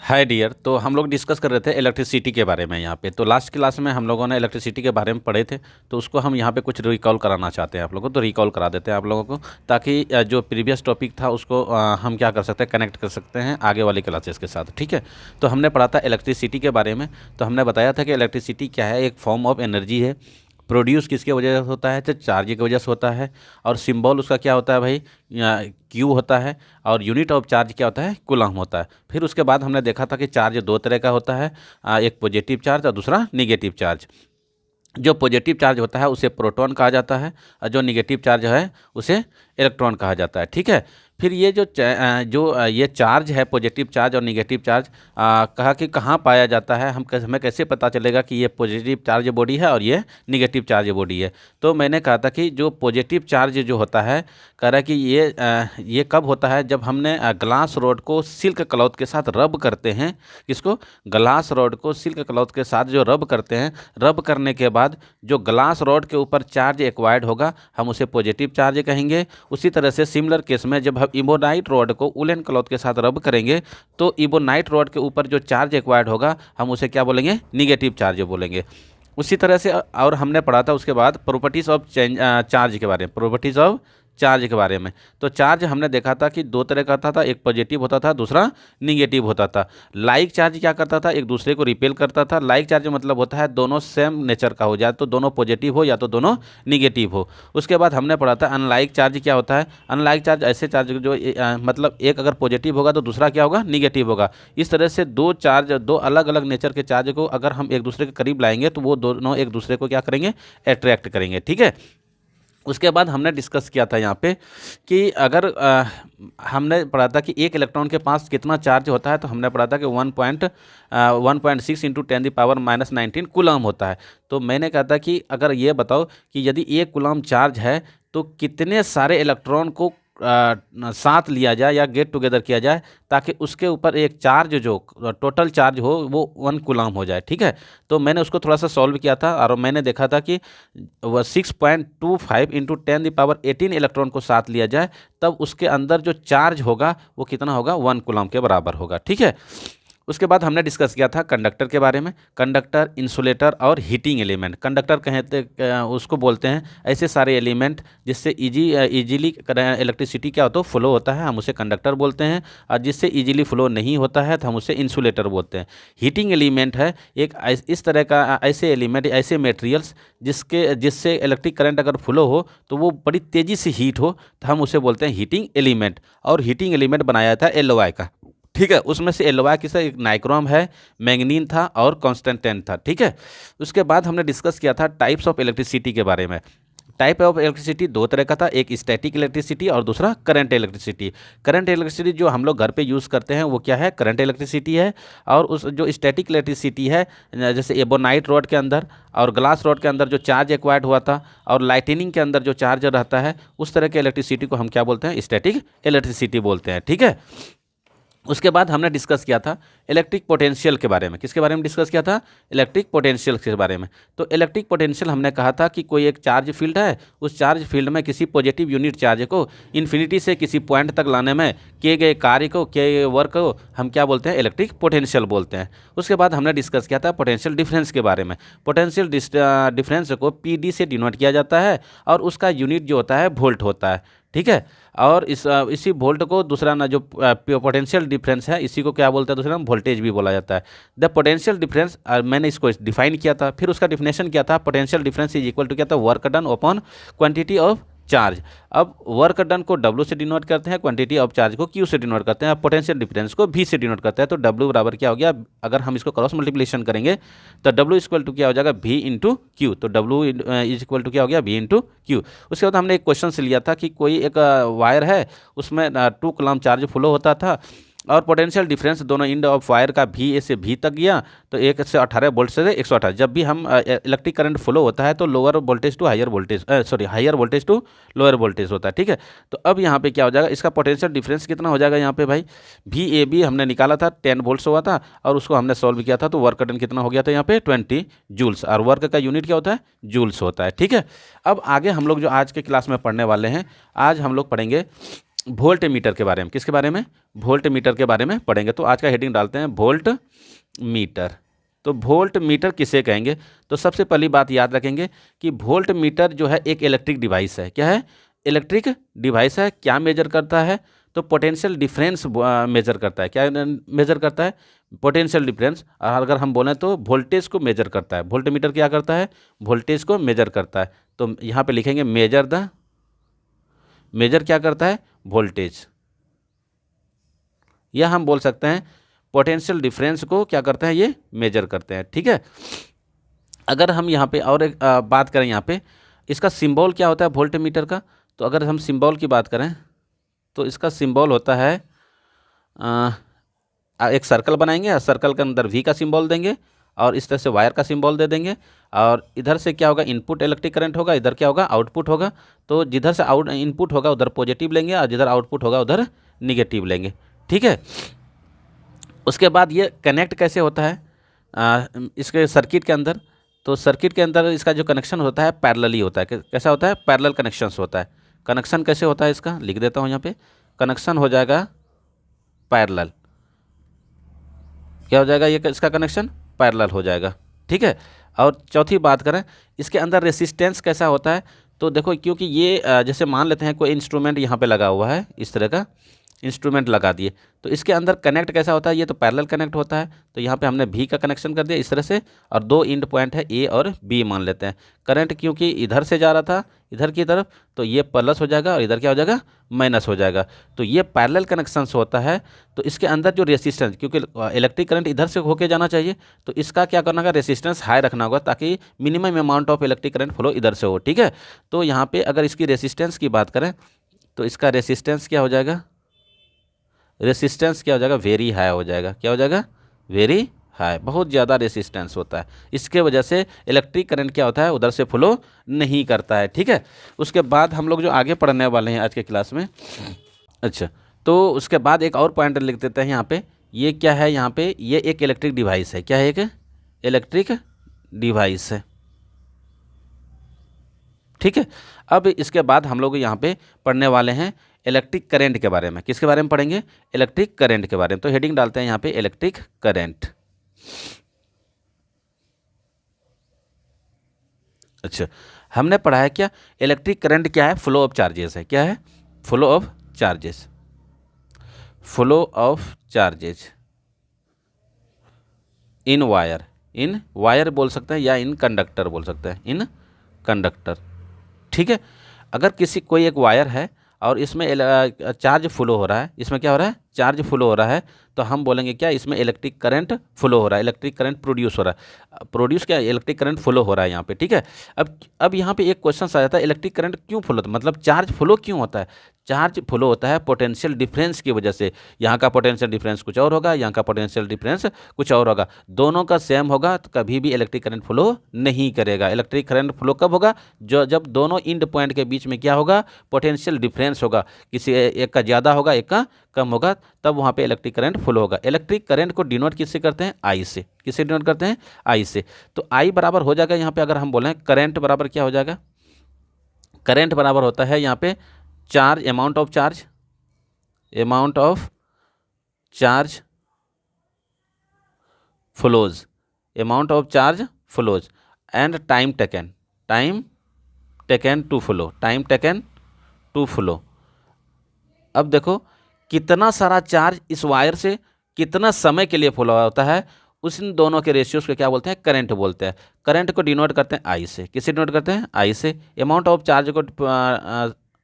Hi dear. तो हम लोग डिस्कस कर रहे थे इलेक्ट्रिसिटी के बारे में यहाँ पे। तो लास्ट क्लास में हम लोगों ने इलेक्ट्रिसिटी के बारे में पढ़े थे, तो उसको हम यहाँ पे कुछ रिकॉल कराना चाहते हैं आप लोगों को। तो रिकॉल करा देते हैं आप लोगों को, ताकि जो प्रीवियस टॉपिक था उसको हम क्या कर सकते हैं, कनेक्ट कर सकते हैं आगे वाली क्लासेस के साथ। ठीक है। तो हमने पढ़ा था इलेक्ट्रिसिटी के बारे में। तो हमने बताया था कि इलेक्ट्रिसिटी क्या है, एक फॉर्म ऑफ एनर्जी है। प्रोड्यूस किसके वजह से होता है, तो चार्ज की वजह से होता है। और सिंबल उसका क्या होता है भाई, क्यू होता है। और यूनिट ऑफ चार्ज क्या होता है, कूलम होता है। फिर उसके बाद हमने देखा था कि चार्ज दो तरह का होता है, एक पॉजिटिव चार्ज और दूसरा निगेटिव चार्ज। जो पॉजिटिव चार्ज होता है उसे प्रोटॉन कहा जाता है, और जो निगेटिव चार्ज है उसे इलेक्ट्रॉन कहा जाता है। ठीक है। फिर ये ये चार्ज है, पॉजिटिव चार्ज और निगेटिव चार्ज, कहा कि कहाँ पाया जाता है, हमें कैसे पता चलेगा कि ये पॉजिटिव चार्ज बॉडी है और ये निगेटिव चार्ज बॉडी है। तो मैंने कहा था कि जो पॉजिटिव चार्ज जो होता है, कह रहा है कि ये कब होता है, जब हमने ग्लास रॉड को सिल्क क्लॉथ के साथ रब करते हैं। किसको, ग्लास रॉड को सिल्क क्लॉथ के साथ जो रब करते हैं, रब करने के बाद जो ग्लास रॉड के ऊपर चार्ज एक्वायर्ड होगा हम उसे पॉजिटिव चार्ज कहेंगे। उसी तरह से सिमिलर केस में जब हम इबोनाइट रॉड को उलन क्लॉथ के साथ रब करेंगे, तो इबोनाइट रॉड के ऊपर जो चार्ज एक्वायर्ड होगा हम उसे क्या बोलेंगे, निगेटिव चार्ज बोलेंगे। उसी तरह से और हमने पढ़ा था उसके बाद प्रॉपर्टीज ऑफ चार्ज के बारे में, प्रॉपर्टीज ऑफ चार्ज के बारे में। तो चार्ज हमने देखा था कि दो तरह का था, एक पॉजिटिव होता था, दूसरा निगेटिव होता था। लाइक चार्ज क्या करता था, एक दूसरे को रिपेल करता था। लाइक चार्ज मतलब होता है दोनों सेम नेचर का हो जाए, तो दोनों पॉजिटिव हो या तो दोनों निगेटिव हो। उसके बाद हमने पढ़ा था अनलाइक चार्ज क्या होता है। अनलाइक चार्ज ऐसे चार्ज जो मतलब एक अगर पॉजिटिव होगा तो दूसरा क्या होगा, निगेटिव होगा। इस तरह से दो अलग अलग नेचर के चार्ज को अगर हम एक दूसरे के करीब लाएंगे तो वो दोनों एक दूसरे को क्या करेंगे, अट्रैक्ट करेंगे। ठीक है। उसके बाद हमने डिस्कस किया था यहाँ पे कि अगर हमने पढ़ा था कि एक इलेक्ट्रॉन के पास कितना चार्ज होता है, तो हमने पढ़ा था कि 1.6 इंटू 10⁻⁻19 कूलम होता है। तो मैंने कहा था कि अगर ये बताओ कि यदि एक कूलम चार्ज है तो कितने सारे इलेक्ट्रॉन को साथ लिया जाए या गेट टुगेदर किया जाए, ताकि उसके ऊपर एक चार्ज जो टोटल चार्ज हो वो 1 कूलम हो जाए। ठीक है। तो मैंने उसको थोड़ा सा सॉल्व किया था और मैंने देखा था कि वह 6.25 इंटू 10⁻18 इलेक्ट्रॉन को साथ लिया जाए, तब उसके अंदर जो चार्ज होगा वो कितना होगा, 1 कूलम के बराबर होगा। ठीक है। उसके बाद हमने डिस्कस किया था कंडक्टर के बारे में। कंडक्टर, इंसुलेटर और हीटिंग एलिमेंट। कंडक्टर कहते उसको बोलते हैं ऐसे सारे एलिमेंट जिससे इजीली इलेक्ट्रिसिटी क्या होता है, फ्लो होता है, हम उसे कंडक्टर बोलते हैं। और जिससे इजीली फ्लो नहीं होता है तो हम उसे इंसुलेटर बोलते हैं। हीटिंग एलिमेंट है एक इस तरह का ऐसे एलिमेंट, ऐसे मटेरियल्स जिससे इलेक्ट्रिक करंट अगर फ्लो हो तो वो बड़ी तेज़ी से हीट हो, तो हम उसे बोलते हैं हीटिंग एलिमेंट। और हीटिंग एलिमेंट बनाया था एलओआई का। ठीक है। उसमें से एलओआई किसका, एक नाइक्रोम है, मैग्नीन था और कॉन्स्टेंटेन था। ठीक है। उसके बाद हमने डिस्कस किया था टाइप्स ऑफ इलेक्ट्रिसिटी के बारे में। टाइप ऑफ इलेक्ट्रिसिटी दो तरह का था, एक स्टैटिक इलेक्ट्रिसिटी और दूसरा करंट इलेक्ट्रिसिटी। करंट इलेक्ट्रिसिटी जो हम लोग घर पे यूज़ करते हैं वो क्या है, करंट इलेक्ट्रिसिटी है। और उस जो स्टैटिक इलेक्ट्रिसिटी है, जैसे एबोनाइट रॉड के अंदर और ग्लास रॉड के अंदर जो चार्ज एक्वायर्ड हुआ था और लाइटनिंग के अंदर जो चार्ज रहता है, उस तरह के इलेक्ट्रिसिटी को हम क्या बोलते हैं, स्टैटिक इलेक्ट्रिसिटी बोलते हैं। ठीक है। उसके बाद हमने डिस्कस किया था इलेक्ट्रिक पोटेंशियल के बारे में। किसके बारे में डिस्कस किया था, इलेक्ट्रिक पोटेंशियल के बारे में। तो इलेक्ट्रिक पोटेंशियल हमने कहा था कि कोई एक चार्ज फील्ड है, उस चार्ज फील्ड में किसी पॉजिटिव यूनिट चार्ज को इन्फिनिटी से किसी पॉइंट तक लाने में किए गए कार्य को, किए गए वर्क को हम क्या बोलते हैं, इलेक्ट्रिक पोटेंशियल बोलते हैं। उसके बाद हमने डिस्कस किया था पोटेंशियल डिफरेंस के बारे में। पोटेंशियल डिफरेंस को पी से डिनोट किया जाता है और उसका यूनिट जो होता है वोल्ट होता है। ठीक है। और इसी वोल्ट को दूसरा ना जो पोटेंशियल डिफरेंस है, इसी को क्या बोलते हैं, दूसरा वोल्टेज भी बोला जाता है। द पोटेंशियल डिफरेंस, मैंने इसको डिफाइन किया था, फिर उसका डिफिनेशन क्या था, potential difference is equal to क्या था, work done upon quantity of charge. अब वर्क डन को W से डिनोट करते हैं, क्वांटिटी ऑफ चार्ज को Q से डिनोट करते हैं, पोटेंशियल डिफरेंस को V से डिनोट करते हैं। तो W बराबर क्या हो गया, अगर हम इसको क्रॉस मल्टीप्लिकेशन करेंगे तो W इक्वल टू क्या हो जाएगा, V इंटू क्यू। तो W इज इक्वल टू क्या हो गया, V इंटू क्यू। उसके बाद हमने एक क्वेश्चन से लिया था कि कोई एक वायर है, उसमें 2 कूलम चार्ज फ्लो होता था और पोटेंशियल डिफरेंस दोनों इंड ऑफ वायर का भी से भी तक गया, तो 118 वोल्ट से 118। जब भी हम इलेक्ट्रिक करंट फ्लो होता है तो lower voltage to higher voltage, higher voltage to lower voltage होता है। ठीक है। तो अब यहाँ पे क्या हो जाएगा, इसका पोटेंशियल डिफरेंस कितना हो जाएगा यहाँ पे भाई, VAB हमने निकाला था 10 वोल्ट हुआ था और उसको हमने सॉल्व किया था, तो वर्क डन कितना हो गया था यहाँ पे 20 जूल्स। और वर्क का यूनिट क्या होता है, जूल्स होता है। ठीक है। अब आगे हम लोग जो आज के क्लास में पढ़ने वाले हैं, आज हम लोग पढ़ेंगे वोल्ट मीटर के बारे में, किसके बारे में, वोल्ट मीटर के बारे में पढ़ेंगे। तो आज का हेडिंग डालते हैं वोल्ट मीटर। तो वोल्ट मीटर किसे कहेंगे, तो सबसे पहली बात याद रखेंगे कि वोल्ट मीटर जो है एक इलेक्ट्रिक डिवाइस है। क्या है, इलेक्ट्रिक डिवाइस है। क्या मेजर करता है, तो पोटेंशियल डिफरेंस मेजर करता है। क्या मेजर करता है, पोटेंशियल डिफरेंस। और अगर हम बोलें तो वोल्टेज को मेजर करता है। वोल्ट मीटर क्या करता है, वोल्टेज को मेजर करता है। तो यहाँ पे लिखेंगे मेजर क्या करता है, वोल्टेज। या हम बोल सकते हैं पोटेंशियल डिफरेंस को क्या करते हैं, ये मेजर करते हैं। ठीक है। अगर हम यहाँ पे और एक बात करें, यहाँ पे इसका सिंबल क्या होता है वोल्ट मीटर का, तो अगर हम सिंबल की बात करें तो इसका सिंबल होता है एक सर्कल बनाएंगे और सर्कल के अंदर वी का सिंबल देंगे और इस तरह से वायर का सिंबल दे देंगे। और इधर से क्या होगा, इनपुट इलेक्ट्रिक करंट होगा, इधर क्या होगा, आउटपुट होगा। तो जिधर से इनपुट होगा उधर पॉजिटिव लेंगे और जिधर आउटपुट होगा उधर निगेटिव लेंगे। ठीक है। उसके बाद ये कनेक्ट कैसे होता है इसके सर्किट के अंदर, तो सर्किट के अंदर इसका जो कनेक्शन होता है पैरेलली होता है। कैसा होता है, पैरेलल कनेक्शंस होता है। कनेक्शन कैसे होता है इसका लिख देता हूँ यहाँ पे, कनेक्शन हो जाएगा पैरेलल। क्या हो जाएगा, ये इसका कनेक्शन पैरेलल हो जाएगा। ठीक है। और चौथी बात करें इसके अंदर रेसिस्टेंस कैसा होता है, तो देखो क्योंकि ये जैसे मान लेते हैं कोई इंस्ट्रूमेंट यहाँ पे लगा हुआ है, इस तरह का इंस्ट्रूमेंट लगा दिए, तो इसके अंदर कनेक्ट कैसा होता है, ये तो पैरेलल कनेक्ट होता है। तो यहाँ पे हमने भी का कनेक्शन कर दिया इस तरह से, और दो इंड पॉइंट है ए और बी मान लेते हैं। करंट क्योंकि इधर से जा रहा था इधर की तरफ, तो ये प्लस हो जाएगा और इधर क्या हो जाएगा, माइनस हो जाएगा। तो ये पैरेलल कनेक्शंस होता है। तो इसके अंदर जो रेसिस्टेंस, क्योंकि इलेक्ट्रिक करंट इधर से होके जाना चाहिए, तो इसका क्या करना होगा, रेसिस्टेंस हाई रखना होगा ताकि minimum amount of electric current flow इधर से हो। ठीक है। तो यहाँ पे अगर इसकी रेसिस्टेंस की बात करें तो इसका रेसिस्टेंस क्या हो जाएगा, रेसिस्टेंस क्या हो जाएगा, वेरी हाई हो जाएगा। क्या हो जाएगा, वेरी हाई, बहुत ज़्यादा रेसिस्टेंस होता है। इसके वजह से इलेक्ट्रिक करंट क्या होता है, उधर से फ्लो नहीं करता है। ठीक है। उसके बाद हम लोग जो आगे पढ़ने वाले हैं आज के क्लास में, अच्छा, तो उसके बाद एक और पॉइंट लिख देते हैं यहाँ पे। ये क्या है, यहाँ पे ये एक इलेक्ट्रिक डिवाइस है। क्या है, एक इलेक्ट्रिक डिवाइस है। ठीक है। अब इसके बाद हम लोग यहाँ पे पढ़ने वाले हैं इलेक्ट्रिक करंट के बारे में। किसके बारे में पढ़ेंगे, इलेक्ट्रिक करंट के बारे में। तो हेडिंग डालते हैं यहाँ पे इलेक्ट्रिक करंट। अच्छा, हमने पढ़ा है क्या, इलेक्ट्रिक करंट क्या है, फ्लो ऑफ चार्जेस है। क्या है, flow of charges, flow of charges in wire, in wire बोल सकते हैं या इन कंडक्टर बोल सकते हैं, इन कंडक्टर। ठीक है। अगर किसी कोई एक वायर है और इसमें चार्ज फ्लो हो रहा है, इसमें क्या हो रहा है, चार्ज फ्लो हो रहा है, तो हम बोलेंगे क्या, इसमें इलेक्ट्रिक करंट फ्लो हो रहा है, इलेक्ट्रिक करंट प्रोड्यूस हो रहा है। प्रोड्यूस क्या, इलेक्ट्रिक करंट फ्लो हो रहा है यहाँ पे। ठीक है। अब यहाँ पे एक क्वेश्चन आ जाता है, इलेक्ट्रिक करंट क्यों फ्लो होता है, मतलब चार्ज फ्लो क्यों होता है। चार्ज फ्लो होता है पोटेंशियल डिफरेंस की वजह से। यहाँ का पोटेंशियल डिफरेंस कुछ और होगा, यहाँ का पोटेंशियल डिफरेंस कुछ और होगा। दोनों का सेम होगा तो कभी भी इलेक्ट्रिक करंट फ्लो नहीं करेगा। इलेक्ट्रिक करंट फ्लो कब होगा, जब दोनों इंड पॉइंट के बीच में क्या होगा, पोटेंशियल डिफरेंस होगा, किसी एक का ज़्यादा होगा एक का कम होगा, तब वहाँ पे इलेक्ट्रिक करंट फ्लो होगा। इलेक्ट्रिक करंट को डिनोट किससे करते हैं, आई से। किससे डिनोट करते हैं, आई से। तो आई बराबर हो जाएगा यहाँ पे, अगर हम बोलें करंट बराबर क्या हो जाएगा, करंट बराबर होता है यहाँ पे charge, amount of charge, amount of charge flows, amount of charge flows and time taken, time taken to flow, time taken to flow. अब देखो कितना सारा चार्ज इस वायर से कितना समय के लिए फ्लो होता है, उस इन दोनों के रेशियोज को क्या बोलते हैं, करंट बोलते हैं। करंट को डिनोट करते हैं आई से। किससे डिनोट करते हैं, आई से। अमाउंट ऑफ चार्ज को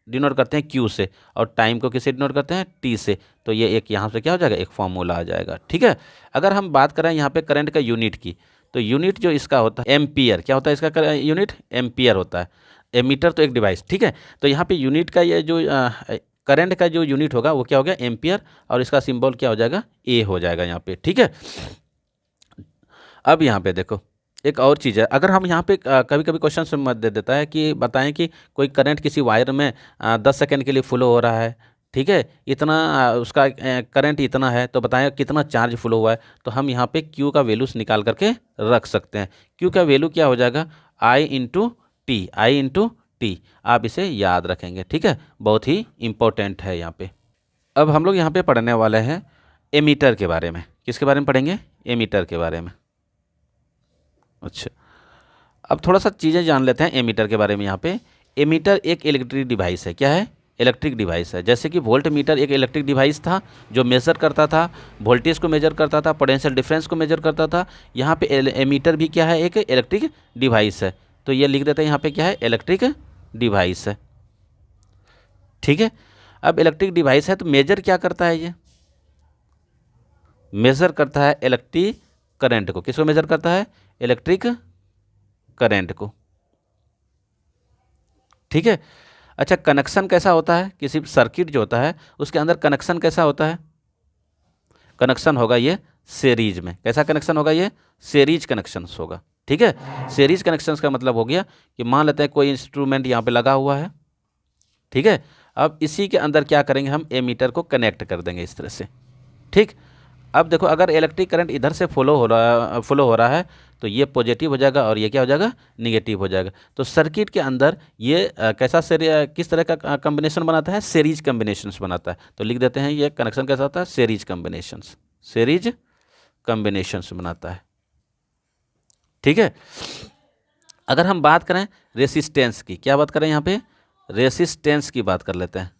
डिनोट करते हैं क्यू से, और टाइम को किससे डिनोट करते हैं, टी से। तो ये एक यहाँ से क्या हो जाएगा, एक फॉर्मूला आ जाएगा। ठीक है। अगर हम बात करें यहाँ पे करंट का यूनिट की, तो यूनिट जो इसका होता है एम्पियर, क्या होता है इसका यूनिट, एम्पियर होता है। एमीटर तो एक डिवाइस। ठीक है। तो यहाँ पे यूनिट का ये जो करंट का जो यूनिट होगा वो क्या हो गया, एम्पियर, और इसका सिंबल क्या हो जाएगा, ए हो जाएगा यहाँ पे। ठीक है। अब यहाँ पे देखो एक और चीज़ है, अगर हम यहाँ पे कभी कभी क्वेश्चन से मत दे देता है कि बताएं कि कोई करंट किसी वायर में 10 सेकंड के लिए फ्लो हो रहा है, ठीक है, इतना उसका करंट इतना है, तो बताएं कितना चार्ज फ्लो हुआ है। तो हम यहाँ पे क्यू का वैल्यूज निकाल करके रख सकते हैं। क्यू का वैल्यू क्या हो जाएगा, आई इंटू टी, आई इंटू टी। आप इसे याद रखेंगे। ठीक है, बहुत ही इंपॉर्टेंट है यहाँ पे। अब हम लोग यहाँ पे पढ़ने वाले हैं एमीटर के बारे में। किसके बारे में पढ़ेंगे? एमीटर के बारे में। अच्छा, अब थोड़ा सा चीज़ें जान लेते हैं एमीटर के बारे में। यहाँ पे एमीटर एक इलेक्ट्रिक डिवाइस है। क्या है? इलेक्ट्रिक डिवाइस है। जैसे कि वोल्ट मीटर एक इलेक्ट्रिक डिवाइस था जो मेज़र करता था, वोल्टेज को मेजर करता था, पोटेंशियल डिफरेंस को मेजर करता था। यहाँ पे एमीटर भी क्या है? एक इलेक्ट्रिक डिवाइस है। तो ये लिख देते हैं यहाँ पे क्या है? इलेक्ट्रिक डिवाइस है। ठीक है, अब इलेक्ट्रिक डिवाइस है तो मेजर क्या करता है? ये मेजर करता है इलेक्ट्रिक करंट को। किसको मेजर करता है? इलेक्ट्रिक करंट को। ठीक है, अच्छा, कनेक्शन कैसा होता है? किसी सर्किट जो होता है उसके अंदर कनेक्शन कैसा होता है? कनेक्शन होगा ये सीरीज में। कैसा कनेक्शन होगा? ये सीरीज कनेक्शन होगा। ठीक है, सीरीज कनेक्शन का मतलब हो गया कि मान लेते हैं कोई इंस्ट्रूमेंट यहाँ पे लगा हुआ है। ठीक है, अब इसी के अंदर क्या करेंगे? हम एमीटर को कनेक्ट कर देंगे इस तरह से। ठीक, अब देखो अगर इलेक्ट्रिक करंट इधर से फ्लो हो रहा है तो ये पॉजिटिव हो जाएगा और ये क्या हो जाएगा? निगेटिव हो जाएगा। तो सर्किट के अंदर ये किस तरह का कॉम्बिनेशन बनाता है? सीरीज कॉम्बिनेशंस बनाता है। तो लिख देते हैं ये कनेक्शन कैसा होता है? Series combinations. सीरीज कॉम्बिनेशंस बनाता है। ठीक है, अगर हम बात करें रेसिस्टेंस की, क्या बात करें यहाँ पे? रेसिस्टेंस की बात कर लेते हैं।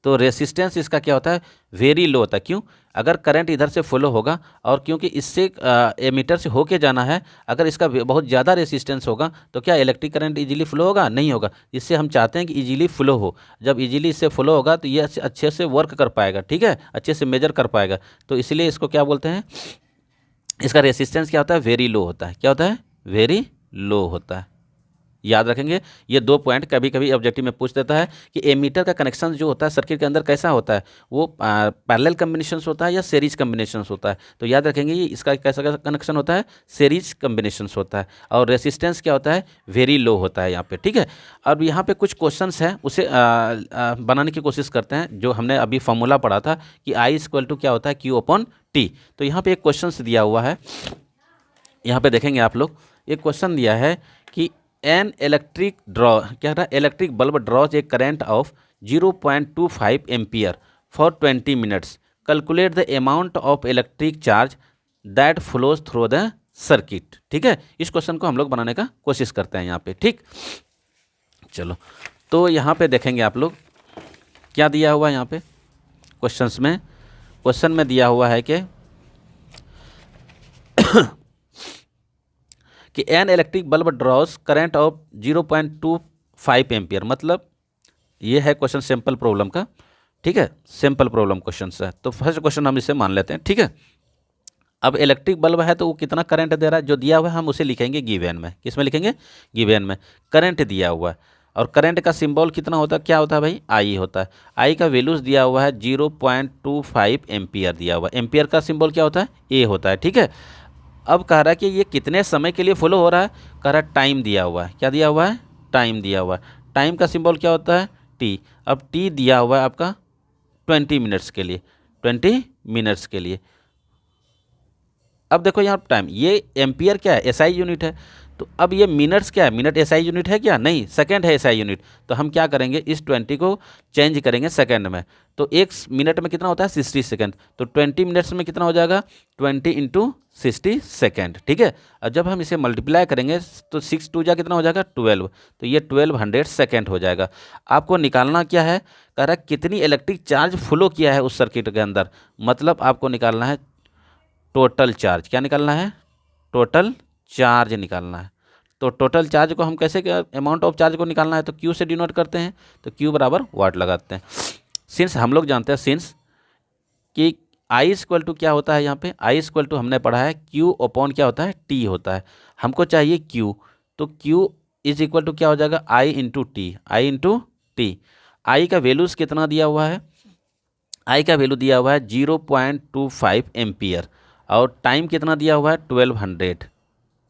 तो रेसिस्टेंस इसका क्या होता है? वेरी लो होता है। क्यों? अगर करंट इधर से फ्लो होगा और क्योंकि इससे एमीटर से होके जाना है, अगर इसका बहुत ज़्यादा रेसिस्टेंस होगा तो क्या इलेक्ट्रिक करंट इजीली फ्लो होगा? नहीं होगा। इससे हम चाहते हैं कि इजीली फ्लो हो। जब इजीली इससे फ्लो होगा तो ये अच्छे से वर्क कर पाएगा। ठीक है, अच्छे से मेजर कर पाएगा। तो इसलिए इसको क्या बोलते हैं? इसका रेसिस्टेंस क्या होता है? वेरी लो होता है। क्या होता है? वेरी लो होता है। याद रखेंगे ये दो पॉइंट। कभी कभी ऑब्जेक्टिव में पूछ देता है कि एमीटर का कनेक्शन जो होता है सर्किट के अंदर कैसा होता है? वो पैरेलल कॉम्बिनेशंस होता है या सीरीज कॉम्बिनेशंस होता है? तो याद रखेंगे ये इसका कैसा कनेक्शन होता है? सीरीज कॉम्बिनेशंस होता है। और रेसिस्टेंस क्या होता है? वेरी लो होता है यहाँ पे। ठीक है, अब यहाँ पे कुछ क्वेश्चंस हैं उसे बनाने की कोशिश करते हैं। जो हमने अभी फॉर्मूला पढ़ा था कि आई इक्वल टू क्या होता है? Q upon T. तो यहाँ पे एक क्वेश्चन दिया हुआ है, यहाँ पे देखेंगे आप लोग। एक क्वेश्चन दिया है कि एन इलेक्ट्रिक क्या रहा? Electric bulb draws a current of 0.25 ampere for 20 minutes. Calculate the amount of electric charge that flows through the circuit. ठीक है, इस क्वेश्चन को हम लोग बनाने का कोशिश करते हैं यहाँ पे। ठीक, चलो, तो यहाँ पे देखेंगे आप लोग क्या दिया हुआ है यहाँ पे क्वेश्चन में दिया हुआ है कि an electric bulb draws current of 0.25 ampere. मतलब ये है क्वेश्चन सिंपल प्रॉब्लम का। ठीक है, सिंपल प्रॉब्लम क्वेश्चन है। तो फर्स्ट क्वेश्चन हम इसे मान लेते हैं। ठीक है, अब इलेक्ट्रिक बल्ब है तो वो कितना करंट दे रहा है? जो दिया हुआ है हम उसे लिखेंगे गिवन में। किस में लिखेंगे? गिवन में। करंट दिया हुआ है और करंट का सिंबल कितना होता है? क्या होता है भाई? आई होता है। आई का वैल्यूज दिया हुआ है 0.25 एम्पियर दिया हुआ है। एम्पियर का सिंबल क्या होता है? ए होता है। ठीक है, अब कह रहा है कि ये कितने समय के लिए फ्लो हो रहा है? कह रहा है टाइम दिया हुआ है। क्या दिया हुआ है? टाइम दिया हुआ है। टाइम का सिंबल क्या होता है? टी। अब टी दिया हुआ है आपका 20 मिनट्स के लिए। 20 मिनट्स के लिए। अब देखो यहाँ टाइम, ये एम्पियर क्या है? एसआई यूनिट है। तो अब ये मिनट्स क्या है? मिनट एसआई यूनिट है क्या? नहीं, सेकंड है एसआई यूनिट। तो हम क्या करेंगे? इस 20 को चेंज करेंगे सेकंड में। तो एक मिनट में कितना होता है? 60 सेकंड। तो 20 मिनट्स में कितना हो जाएगा? 20 इंटू 60 सेकेंड। ठीक है, और जब हम इसे मल्टीप्लाई करेंगे तो 6 2 जा कितना हो जाएगा? 12। तो ये 1200 सेकेंड हो जाएगा। आपको निकालना क्या है? कह रहा है कितनी इलेक्ट्रिक चार्ज फ्लो किया है उस सर्किट के अंदर। मतलब आपको निकालना है टोटल चार्ज। क्या निकालना है? टोटल चार्ज निकालना है। तो टोटल चार्ज को हम कैसे, अमाउंट ऑफ चार्ज को निकालना है तो क्यू से डिनोट करते हैं। तो क्यू बराबर वाट लगाते हैं। सिंस हम लोग जानते हैं सिंस कि आई इक्वल टू क्या होता है? यहाँ पे आई इक्वल टू हमने पढ़ा है क्यू अपॉन क्या होता है? टी होता है। हमको चाहिए क्यू, तो क्यू इज इक्वल टू क्या हो जाएगा? आई इंटू टी। आई इंटू टी। आई का वैल्यूज़ कितना दिया हुआ है? आई का वैल्यू दिया हुआ है 0.25 एम्पियर और टाइम कितना दिया हुआ है? 1200।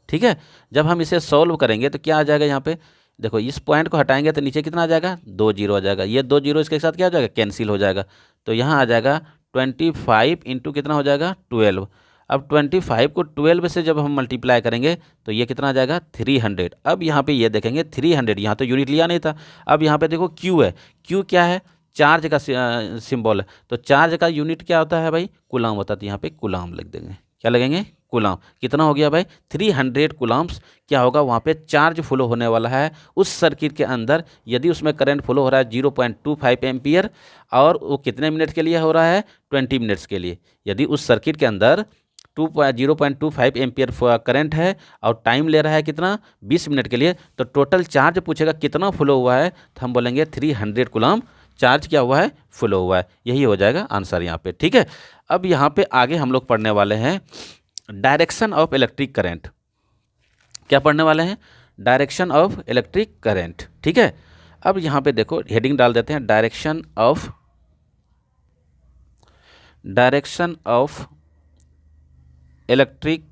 ठीक है, जब हम इसे सॉल्व करेंगे तो क्या आ जाएगा? यहाँ पे देखो, इस पॉइंट को हटाएंगे तो नीचे कितना आ जाएगा? 2 जीरो आ जाएगा। ये 2 जीरो इसके साथ क्या हो जाएगा? कैंसिल हो जाएगा। तो यहाँ आ जाएगा 25 इंटू कितना हो जाएगा? 12। अब 25 को 12 से जब हम मल्टीप्लाई करेंगे तो ये कितना आ जाएगा? 300। अब यहाँ पे ये देखेंगे 300, यहाँ तो यूनिट लिया नहीं था। अब यहाँ पे देखो क्यू है। क्यू क्या है? चार्ज का सिंबल है, तो चार्ज का यूनिट क्या होता है भाई, कूलाम होता है। तो यहाँ पे कूलाम लिख देंगे, क्या लगेंगे, कूलाम। कितना हो गया भाई, 300 कूलाम्स क्या होगा वहाँ पे चार्ज फ्लो होने वाला है उस सर्किट के अंदर। यदि उसमें करंट फ्लो हो रहा है 0.25 एम्पियर, और वो कितने मिनट के लिए हो रहा है, 20 मिनट्स के लिए। यदि उस सर्किट के अंदर 0.25 एम्पियर करंट है और टाइम ले रहा है कितना, 20 मिनट के लिए, तो टोटल चार्ज पूछेगा कितना फ्लो हुआ है, तो हम बोलेंगे 300 कूलाम चार्ज क्या हुआ है, फ्लो हुआ है। यही हो जाएगा आंसर यहाँ पे, ठीक है। अब यहाँ पे आगे हम लोग पढ़ने वाले हैं डायरेक्शन ऑफ इलेक्ट्रिक करंट। क्या पढ़ने वाले हैं, डायरेक्शन ऑफ इलेक्ट्रिक करंट, ठीक है। अब यहाँ पे देखो हेडिंग डाल देते हैं, डायरेक्शन ऑफ इलेक्ट्रिक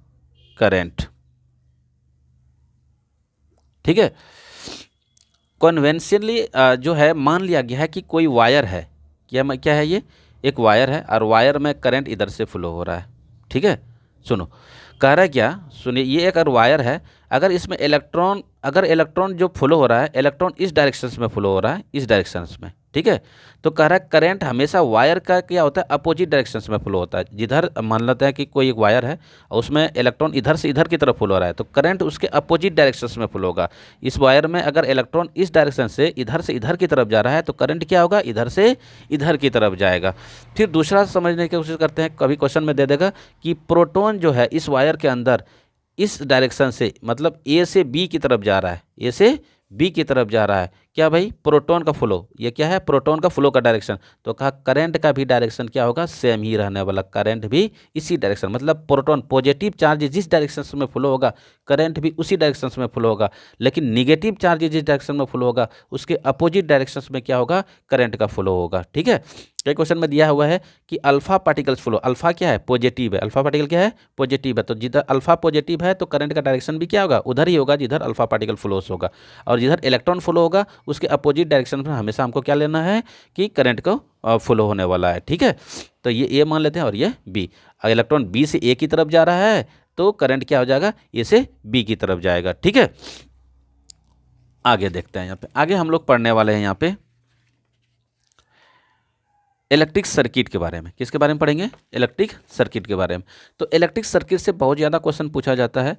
करंट, ठीक है। कन्वेंशनली जो है मान लिया गया है कि कोई वायर है, क्या है ये, एक वायर है, और वायर में करंट इधर से फ्लो हो रहा है, ठीक है। सुनो कह रहा है क्या, सुनिए, ये एक अगर वायर है, अगर इसमें इलेक्ट्रॉन जो फ्लो हो रहा है, इलेक्ट्रॉन इस डायरेक्शन में फ्लो हो रहा है, इस डायरेक्शन में, ठीक है। तो कह रहा है करंट हमेशा वायर का क्या होता है, अपोजिट डायरेक्शन में फ्लो होता है। जिधर मान लेते हैं कि कोई एक वायर है और उसमें इलेक्ट्रॉन इधर से इधर की तरफ फ्लो हो रहा है, तो करंट उसके अपोजिट डायरेक्शन में फ्लो होगा। इस वायर में अगर इलेक्ट्रॉन इस डायरेक्शन से इधर की तरफ जा रहा है, तो करंट क्या होगा, इधर से इधर की तरफ जाएगा। फिर दूसरा समझने की कोशिश करते हैं, कभी क्वेश्चन में दे देगा कि प्रोटॉन जो है इस वायर के अंदर इस डायरेक्शन से, मतलब ए से बी की तरफ जा रहा है, ए से बी की तरफ जा रहा है, क्या भाई, प्रोटॉन का फ्लो, ये क्या है, प्रोटॉन का फ्लो का डायरेक्शन। तो कहा करंट का भी डायरेक्शन क्या होगा, सेम ही रहने वाला, करंट भी इसी डायरेक्शन, मतलब प्रोटॉन पॉजिटिव चार्ज जिस डायरेक्शन में फ्लो होगा, करंट भी उसी डायरेक्शन में फ्लो होगा। लेकिन निगेटिव चार्ज जिस डायरेक्शन में फ्लो होगा, उसके अपोजिट डायरेक्शन में क्या होगा, करंट का फ्लो होगा, ठीक है। कई क्वेश्चन में दिया हुआ है कि अल्फा पार्टिकल्स फ्लो, अल्फा क्या है, पॉजिटिव है, अल्फा पार्टिकल क्या है, पॉजिटिव है। तो जिधर अल्फा पॉजिटिव है तो करंट का डायरेक्शन भी क्या होगा, उधर ही होगा जिधर अल्फा पार्टिकल फ्लोस होगा। और जिधर इलेक्ट्रॉन फ्लो होगा उसके अपोजिट डायरेक्शन में हमेशा हमको क्या लेना है कि करंट को फ्लो होने वाला है, ठीक है। तो ये ए मान लेते हैं और ये बी। इलेक्ट्रॉन बी से ए की तरफ जा रहा है तो करंट क्या हो जाएगा, ए से बी की तरफ जाएगा, ठीक है। आगे देखते हैं, यहाँ पे आगे हम लोग पढ़ने वाले हैं यहाँ पे इलेक्ट्रिक सर्किट के बारे में। किसके बारे में पढ़ेंगे, इलेक्ट्रिक सर्किट के बारे में। तो इलेक्ट्रिक सर्किट से बहुत ज़्यादा क्वेश्चन पूछा जाता है,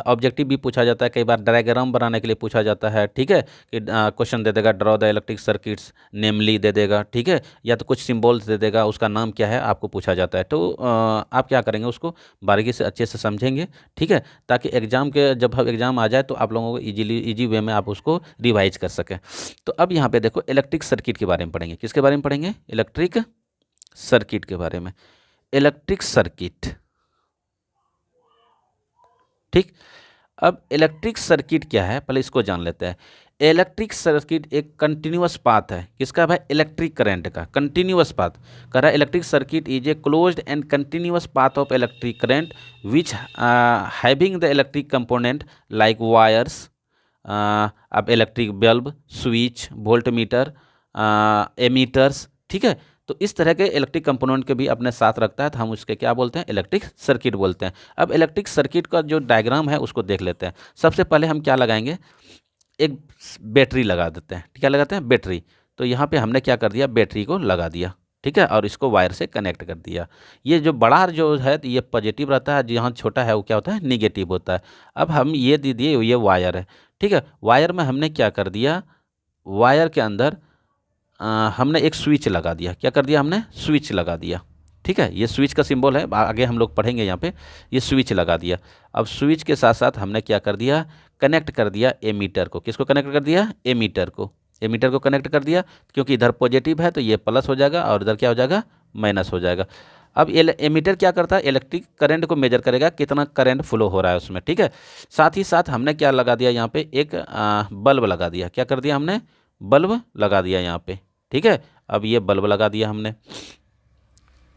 ऑब्जेक्टिव भी पूछा जाता है, कई बार डायग्राम बनाने के लिए पूछा जाता है, ठीक है। कि क्वेश्चन दे देगा ड्रॉ द इलेक्ट्रिक सर्किट्स नेमली दे देगा, ठीक है, या तो कुछ सिम्बॉल्स दे देगा, उसका नाम क्या है आपको पूछा जाता है। तो आप क्या करेंगे, उसको बारीकी से अच्छे से समझेंगे, ठीक है, ताकि एग्जाम के जब एग्जाम आ जाए तो आप लोगों को ईजी वे में आप उसको रिवाइज कर सकें। तो अब यहाँ पे देखो इलेक्ट्रिक सर्किट के बारे में पढ़ेंगे। किसके बारे में पढ़ेंगे, इलेक्ट्रिक सर्किट के बारे में। इलेक्ट्रिक सर्किट, ठीक। अब इलेक्ट्रिक सर्किट क्या है पहले इसको जान लेते हैं। इलेक्ट्रिक सर्किट एक कंटिन्यूअस पाथ है, किसका भाई, इलेक्ट्रिक करंट का कंटिन्यूअस पाथ। कह रहा है electric circuit is a closed and continuous path of electric current which having the electric component like wires, अब electric bulb, switch, voltmeter, ammeters, ठीक है। तो इस तरह के इलेक्ट्रिक कंपोनेंट के भी अपने साथ रखता है, तो हम उसके क्या बोलते हैं, इलेक्ट्रिक सर्किट बोलते हैं। अब इलेक्ट्रिक सर्किट का जो डायग्राम है उसको देख लेते हैं। सबसे पहले हम क्या लगाएंगे, एक बैटरी लगा देते हैं, क्या लगाते हैं, बैटरी। तो यहाँ पे हमने क्या कर दिया, बैटरी को लगा दिया, ठीक है, और इसको वायर से कनेक्ट कर दिया। ये जो बड़ा जो है ये पॉजिटिव रहता है, जहाँ छोटा है वो क्या होता है, निगेटिव होता है। अब हम ये दे दिए, ये वायर है, ठीक है। वायर में हमने क्या कर दिया, वायर के अंदर हमने एक स्विच लगा दिया, क्या कर दिया हमने, स्विच लगा दिया, ठीक है। ये स्विच का सिंबल है, आगे हम लोग पढ़ेंगे यहाँ पे। ये स्विच लगा दिया। अब स्विच के साथ साथ हमने क्या कर दिया, कनेक्ट कर दिया एमीटर को। किसको कनेक्ट कर दिया, एमीटर को। एमीटर को कनेक्ट कर दिया, क्योंकि इधर पॉजिटिव है तो ये प्लस हो जाएगा और इधर क्या हो जाएगा, माइनस हो जाएगा। अब एमीटर क्या करता है, इलेक्ट्रिक करंट को मेजर करेगा, कितना करंट फ्लो हो रहा है उसमें, ठीक है। साथ ही साथ हमने क्या लगा दिया, यहाँ पे एक बल्ब लगा दिया। क्या कर दिया हमने, बल्ब लगा दिया यहाँ पे, ठीक है। अब ये बल्ब लगा दिया हमने।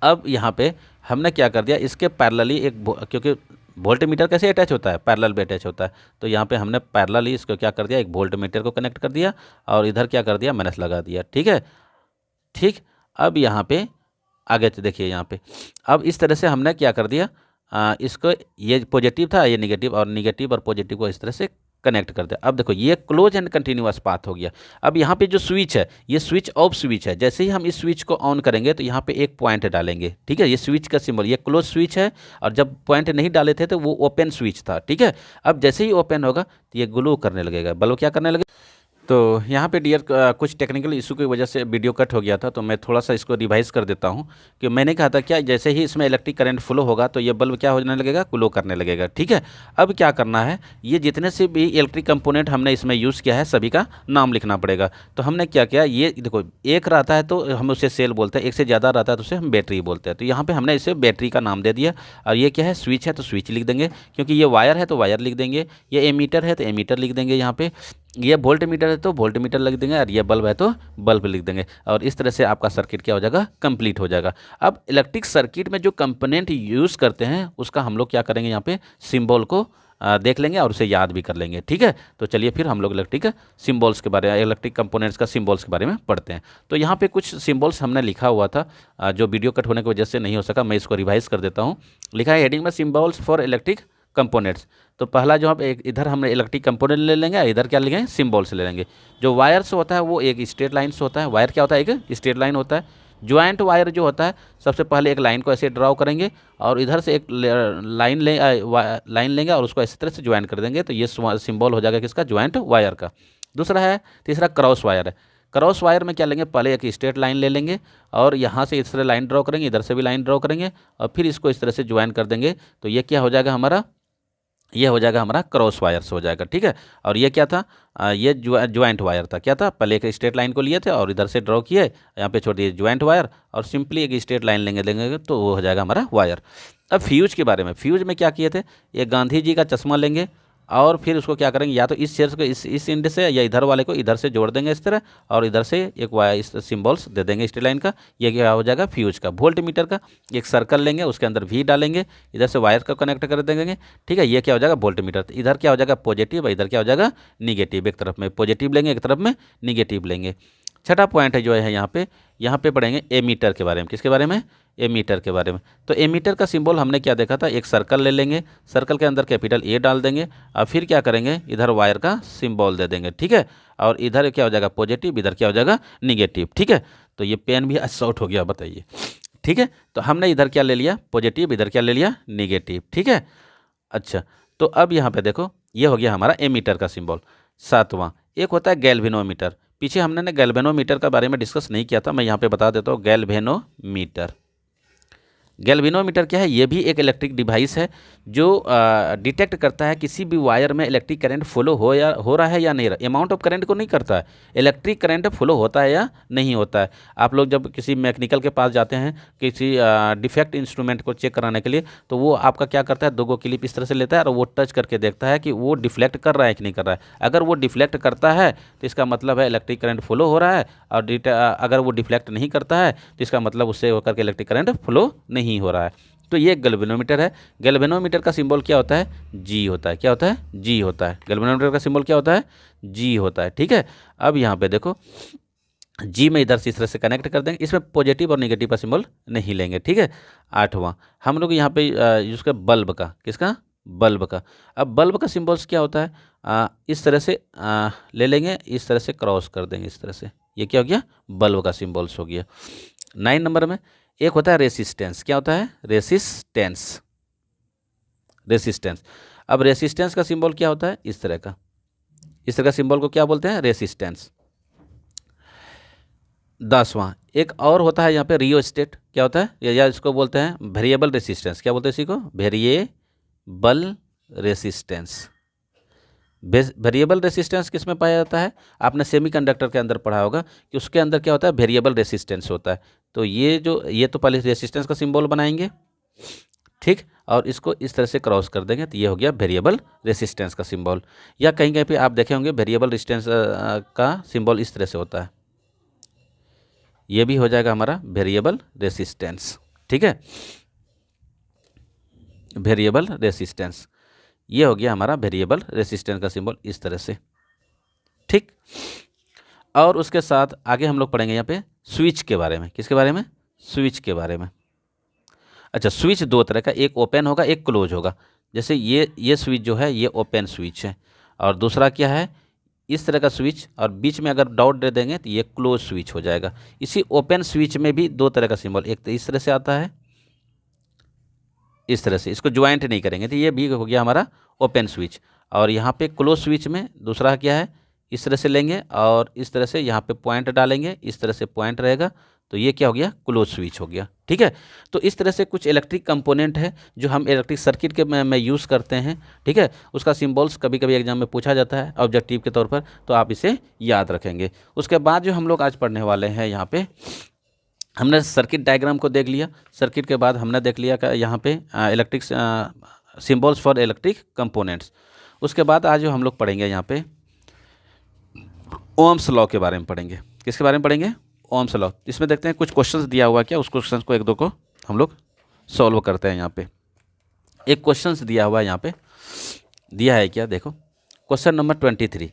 अब यहाँ पे हमने क्या कर दिया, इसके पैरेलली एक, क्योंकि वोल्टमीटर कैसे अटैच होता है, पैरेलल पे अटैच होता है, तो यहाँ पे हमने पैरेलली इसको क्या कर दिया, एक वोल्टमीटर को कनेक्ट कर दिया और इधर क्या कर दिया, माइनस लगा दिया, ठीक है, ठीक। अब यहाँ पे आगे तो देखिए, यहाँ पे अब इस तरह से हमने क्या कर दिया, इसको, ये पॉजिटिव था, ये निगेटिव, और निगेटिव और पॉजिटिव को इस तरह से कनेक्ट कर दे। अब देखो ये क्लोज एंड कंटिन्यूअस पाथ हो गया। अब यहाँ पे जो स्विच है ये स्विच ऑफ स्विच है। जैसे ही हम इस स्विच को ऑन करेंगे तो यहाँ पे एक पॉइंट डालेंगे, ठीक है, ये स्विच का सिंबल, ये क्लोज स्विच है, और जब पॉइंट नहीं डाले थे तो वो ओपन स्विच था, ठीक है। अब जैसे ही ओपन होगा तो ये ग्लो करने लगेगा, बल्ब क्या करने लगेगा। तो यहाँ पे डियर कुछ टेक्निकल इशू की वजह से वीडियो कट हो गया था, तो मैं थोड़ा सा इसको रिवाइज कर देता हूँ कि मैंने कहा था क्या, जैसे ही इसमें इलेक्ट्रिक करंट फ्लो होगा तो ये बल्ब क्या होने लगेगा, ग्लो करने लगेगा, ठीक है। अब क्या करना है, ये जितने से भी इलेक्ट्रिक कंपोनेंट हमने इसमें यूज़ किया है सभी का नाम लिखना पड़ेगा। तो हमने क्या किया, ये देखो एक रहता है तो हम उसे सेल बोलते हैं, एक से ज़्यादा रहता है तो उसे हम बैटरी बोलते हैं। तो यहाँ पर हमने इसे बैटरी का नाम दे दिया। और ये क्या है, स्विच है तो स्विच लिख देंगे, क्योंकि ये वायर है तो वायर लिख देंगे, ये एमीटर है तो एमीटर लिख देंगे, यहाँ पे ये वोल्ट मीटर है तो वोल्ट मीटर लिख देंगे, और ये बल्ब है तो बल्ब लिख देंगे। और इस तरह से आपका सर्किट क्या हो जाएगा, कंप्लीट हो जाएगा। अब इलेक्ट्रिक सर्किट में जो कंपोनेंट यूज़ करते हैं उसका हम लोग क्या करेंगे, यहाँ पे सिंबल को देख लेंगे और उसे याद भी कर लेंगे, ठीक है। तो चलिए फिर हम लोग इलेक्ट्रिक सिंबल्स के बारे में, इलेक्ट्रिक कंपोनेंट्स का सिंबल्स के बारे में पढ़ते हैं। तो यहाँ पे कुछ सिंबल्स हमने लिखा हुआ था, जो वीडियो कट होने की वजह से नहीं हो सका, मैं इसको रिवाइज कर देता हूँ। लिखा है हेडिंग में सिंबल्स फॉर इलेक्ट्रिक कंपोनेंट्स। तो पहला जो हम एक इधर हम इलेक्ट्रिक कंपोनेंट ले लेंगे, इधर क्या लेंगे, सिंबल्स ले लेंगे। जो वायर्स होता है वो एक स्ट्रेट लाइन से होता है, वायर क्या होता है, एक स्ट्रेट लाइन होता है। ज्वाइंट वायर जो होता है, सबसे पहले एक लाइन को ऐसे ड्रॉ करेंगे और इधर से एक लाइन लेंगे और उसको इस तरह से ज्वाइन कर देंगे, तो ये सिंबल हो जाएगा किसका, ज्वाइंट वायर का। दूसरा है, तीसरा क्रॉस वायर है। क्रॉस वायर में क्या लेंगे, पहले एक स्ट्रेट लाइन ले लेंगे और यहाँ से इस तरह लाइन ड्रॉ करेंगे, इधर से भी लाइन ड्रॉ करेंगे और फिर इसको इस तरह से ज्वाइन कर देंगे, तो ये क्या हो जाएगा हमारा, ये हो जाएगा हमारा क्रॉस वायर्स हो जाएगा, ठीक है। और ये क्या था, ये ज्वाइंट वायर था। क्या था, पहले एक स्ट्रेट लाइन को लिए थे और इधर से ड्रॉ किए, यहाँ पे छोड़ दिए ज्वाइंट वायर और सिंपली एक स्ट्रेट लाइन लेंगे तो वो हो जाएगा हमारा वायर। अब फ्यूज के बारे में, फ्यूज में क्या किए थे, ये गांधी जी का चश्मा लेंगे और फिर उसको क्या करेंगे, या तो इस शेयर को इस एंड से या इधर वाले को इधर से जोड़ देंगे इस तरह, और इधर से एक वायर इस सिंबल्स दे देंगे स्ट्रेट लाइन का। ये क्या हो जाएगा, फ्यूज का। वोल्ट मीटर का एक सर्कल लेंगे, उसके अंदर वी डालेंगे, इधर से वायर को कनेक्ट कर देंगे, ठीक है। ये क्या हो जाएगा, वोल्ट मीटर। इधर क्या हो जाएगा, पॉजिटिव, इधर क्या हो जाएगा, निगेटिव। एक तरफ में पॉजिटिव लेंगे, एक तरफ में निगेटिव लेंगे। छठा पॉइंट है जो है यहाँ पे पढ़ेंगे एमीटर के बारे में। किसके बारे में, एमीटर के बारे में। तो एमीटर का सिंबल हमने क्या देखा था, एक सर्कल ले लेंगे, सर्कल के अंदर कैपिटल ए डाल देंगे और फिर क्या करेंगे, इधर वायर का सिंबल दे देंगे, ठीक है। और इधर क्या हो जाएगा, पॉजिटिव, इधर क्या हो जाएगा, निगेटिव, ठीक है। तो ये पेन भी आज शॉर्ट हो गया, बताइए, ठीक है। तो हमने इधर क्या ले लिया, पॉजिटिव, इधर क्या ले लिया, निगेटिव, ठीक है। अच्छा, तो अब यहाँ पे देखो ये हो गया हमारा एमीटर का सिंबल। सातवां एक होता है गैल्वेनोमीटर। पीछे हमने ना गैल्वेनोमीटर के बारे में डिस्कस नहीं किया था, मैं यहाँ पे बता देता हूँ। गैल्वेनोमीटर, गैल्वेनोमीटर क्या है, ये भी एक इलेक्ट्रिक डिवाइस है जो डिटेक्ट करता है किसी भी वायर में इलेक्ट्रिक करंट फ्लो हो रहा है या नहीं रहा। अमाउंट ऑफ करंट को नहीं करता है, इलेक्ट्रिक करंट फ्लो होता है या नहीं होता है। आप लोग जब किसी मैकेनिकल के पास जाते हैं किसी डिफेक्ट इंस्ट्रूमेंट को चेक कराने के लिए, तो वो आपका क्या करता है, 2 गो क्लिप इस तरह से लेता है और वो टच करके देखता है कि वो डिफ्लेक्ट कर रहा है कि नहीं कर रहा है। अगर वो डिफ्लेक्ट करता है तो इसका मतलब है इलेक्ट्रिक करंट फ्लो हो रहा है, और अगर वो डिफ्लेक्ट नहीं करता है तो इसका मतलब उससे होकर के इलेक्ट्रिक करंट फ्लो नहीं हो रहा है। तो ये गैल्वेनोमीटर है। गैल्वेनोमीटर का सिंबल क्या होता है, जी होता है। क्या होता है, जी होता है। गैल्वेनोमीटर का सिंबल क्या होता है, जी होता है, ठीक है। अब यहाँ पे देखो जी में इधर से इस तरह से कनेक्ट कर देंगे, इसमें पॉजिटिव और नेगेटिव का सिंबल नहीं लेंगे, ठीक है। आठवां हम लोग यहाँ पे यूज़ कर बल्ब का, किसका, बल्ब का। अब बल्ब का सिंबल्स क्या होता है, इस तरह से ले लेंगे, इस तरह से क्रॉस कर देंगे, इस तरह से। ये क्या हो गया, बल्ब का सिंबल्स हो गया। 9 नंबर में एक होता है रेसिस्टेंस। क्या होता है, रेसिस्टेंस, रेसिस्टेंस। अब रेसिस्टेंस का सिंबल क्या होता है, इस तरह का, इस तरह का सिंबल को क्या बोलते हैं, रेसिस्टेंस। 10वां एक और होता है यहाँ पे रियोस्टेट। क्या होता है, या इसको बोलते हैं वेरिएबल रेसिस्टेंस। क्या बोलते हैं इसी को, वेरिएबल रेसिस्टेंस। वेरिएबल रेसिस्टेंस किस में पाया जाता है, आपने सेमीकंडक्टर के अंदर पढ़ा होगा कि उसके अंदर क्या होता है, वेरिएबल रेसिस्टेंस होता है। तो ये तो पहले रेसिस्टेंस का सिंबल बनाएंगे, ठीक, और इसको इस तरह से क्रॉस कर देंगे, तो ये हो गया वेरिएबल रेसिस्टेंस का सिंबल। या कहीं कहीं पे आप देखे होंगे वेरिएबल रेसिस्टेंस का सिंबल इस तरह से होता है, ये भी हो जाएगा हमारा वेरिएबल रेसिस्टेंस, ठीक है। वेरिएबल रेसिस्टेंस, ये हो गया हमारा वेरिएबल रेसिस्टेंस का सिंबल इस तरह से, ठीक। और उसके साथ आगे हम लोग पढ़ेंगे यहाँ पे स्विच के बारे में। किसके बारे में, स्विच के बारे में। अच्छा, स्विच 2 तरह का, एक ओपन होगा, एक क्लोज होगा। जैसे ये स्विच जो है ये ओपन स्विच है, और दूसरा क्या है, इस तरह का स्विच, और बीच में अगर डॉट दे देंगे तो ये क्लोज स्विच हो जाएगा। इसी ओपन स्विच में भी दो तरह का सिंबल, एक तो इस तरह से आता है, इस तरह से, इसको ज्वाइंट नहीं करेंगे तो ये भी हो गया हमारा ओपन स्विच। और यहाँ पे क्लोज स्विच में दूसरा क्या है, इस तरह से लेंगे और इस तरह से यहाँ पे पॉइंट डालेंगे, इस तरह से पॉइंट रहेगा, तो ये क्या हो गया, क्लोज स्विच हो गया। ठीक है, तो इस तरह से कुछ इलेक्ट्रिक कंपोनेंट है जो हम इलेक्ट्रिक सर्किट के में यूज़ करते हैं। ठीक है, उसका सिंबल्स कभी कभी एग्जाम में पूछा जाता है ऑब्जेक्टिव के तौर पर, तो आप इसे याद रखेंगे। उसके बाद जो हम लोग आज पढ़ने वाले हैं, यहाँ पे हमने सर्किट डायग्राम को देख लिया। सर्किट के बाद हमने देख लिया कि यहाँ पे electric symbols for electric components. उसके बाद आज जो हम लोग पढ़ेंगे यहाँ पे ओम्स लॉ के बारे में पढ़ेंगे। किसके बारे में पढ़ेंगे, ओम्स लॉ। इसमें देखते हैं कुछ क्वेश्चंस दिया हुआ है क्या, उस क्वेश्चंस को एक दो को हम लोग सॉल्व करते हैं। यहाँ पे एक क्वेश्चंस दिया हुआ है, यहाँ पे दिया है क्या, देखो क्वेश्चन नंबर 23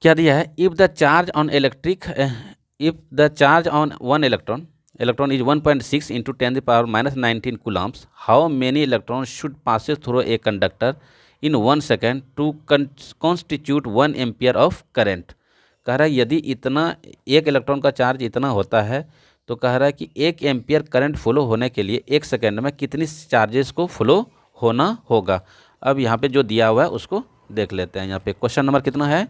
क्या दिया है, if the charge on electric if the charge on one electron is 1.6 into 10 to the power minus 19 coulombs, how many electrons should passes through a conductor in 1 second to constitute 1 ampere of current। कह रहा है यदि इतना एक electron का charge इतना होता है तो कह रहा है कि 1 एम्पियर करंट फ्लो होने के लिए 1 सेकेंड में कितनी चार्जेस को फ्लो होना होगा। अब यहाँ पे जो दिया हुआ है उसको देख लेते हैं। यहाँ पे क्वेश्चन नंबर कितना है,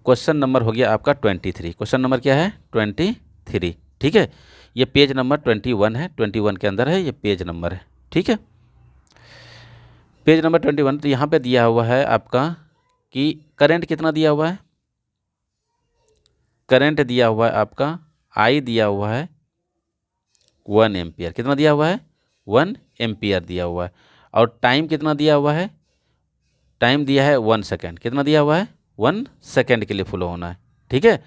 क्वेश्चन नंबर हो गया आपका 23। क्वेश्चन नंबर क्या है, 23। ठीक है, ये पेज नंबर 21 है, 21 के अंदर है ये पेज नंबर है। ठीक है, पेज नंबर 21। तो यहाँ पे दिया हुआ है आपका कि करंट कितना दिया हुआ है, करंट दिया हुआ है आपका आई दिया हुआ है 1 एम्पियर। कितना दिया हुआ है, 1 एम्पियर दिया हुआ है। और टाइम कितना दिया हुआ है, टाइम दिया है 1 सेकेंड। कितना दिया हुआ है, 1 सेकेंड के लिए फ्लो होना है। ठीक है,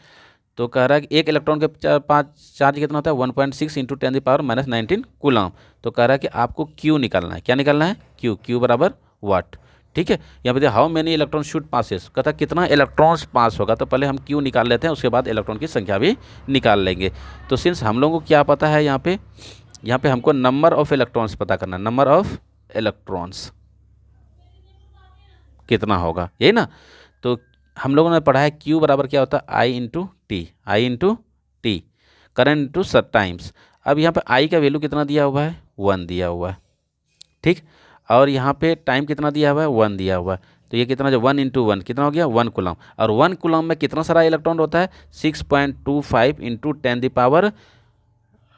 तो कह रहा है कि एक इलेक्ट्रॉन के चार्ज कितना होता है, 1.6 इंटू 10 पावर माइनस 19 कूलम। तो कह रहा है कि आपको क्यू निकालना है। क्या निकालना है, क्यू बराबर वाट। ठीक है, यहाँ पे how many electron should passes, कहता है कितना इलेक्ट्रॉन्स पास होगा। तो पहले हम क्यू निकाल लेते हैं, उसके बाद इलेक्ट्रॉन की संख्या भी निकाल लेंगे। तो सिंस हम लोगों को क्या पता है, यहाँ पे हमको नंबर ऑफ इलेक्ट्रॉन्स पता करना है। नंबर ऑफ इलेक्ट्रॉन्स कितना होगा, यही ना। तो हम लोगों ने पढ़ा है क्यू बराबर क्या होता है, I into T, current into सर टाइम्स। अब यहाँ पे आई का वैल्यू कितना दिया हुआ है, 1 दिया हुआ है। ठीक, और यहाँ पे टाइम कितना दिया हुआ है, 1 दिया हुआ है। तो ये कितना, जो 1 इंटू 1 कितना हो गया, 1 कूलम। और 1 कूलम में कितना सारा इलेक्ट्रॉन होता है, 6.25 इंटू 10 दी पावर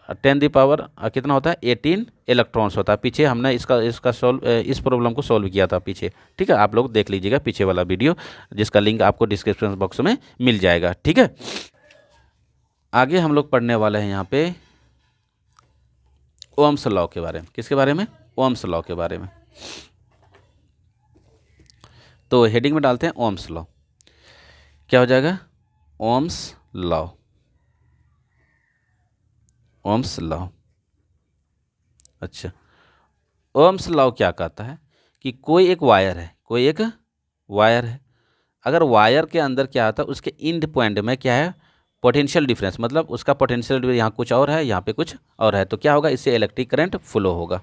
कितना होता है, 18 इलेक्ट्रॉन्स होता है। पीछे हमने इसका सॉल्व, इस प्रॉब्लम को सॉल्व किया था पीछे। ठीक है, आप लोग देख लीजिएगा पीछे वाला वीडियो, जिसका लिंक आपको डिस्क्रिप्शन बॉक्स में मिल जाएगा। ठीक है, आगे हम लोग पढ़ने वाले हैं यहाँ पे ओम्स लॉ के बारे में। किसके बारे में, ओम्स लॉ के बारे में। तो हेडिंग में डालते हैं ओम्स लॉ। क्या हो जाएगा, ओम्स लॉ, ओम्स लॉ। अच्छा, ओम्स लॉ क्या कहता है कि कोई एक वायर है, अगर वायर के अंदर क्या आता है, उसके इंड पॉइंट में क्या है, पोटेंशियल डिफरेंस, मतलब उसका पोटेंशियल यहाँ कुछ और है, यहाँ पे कुछ और है, तो क्या होगा, इससे इलेक्ट्रिक करंट फ्लो होगा।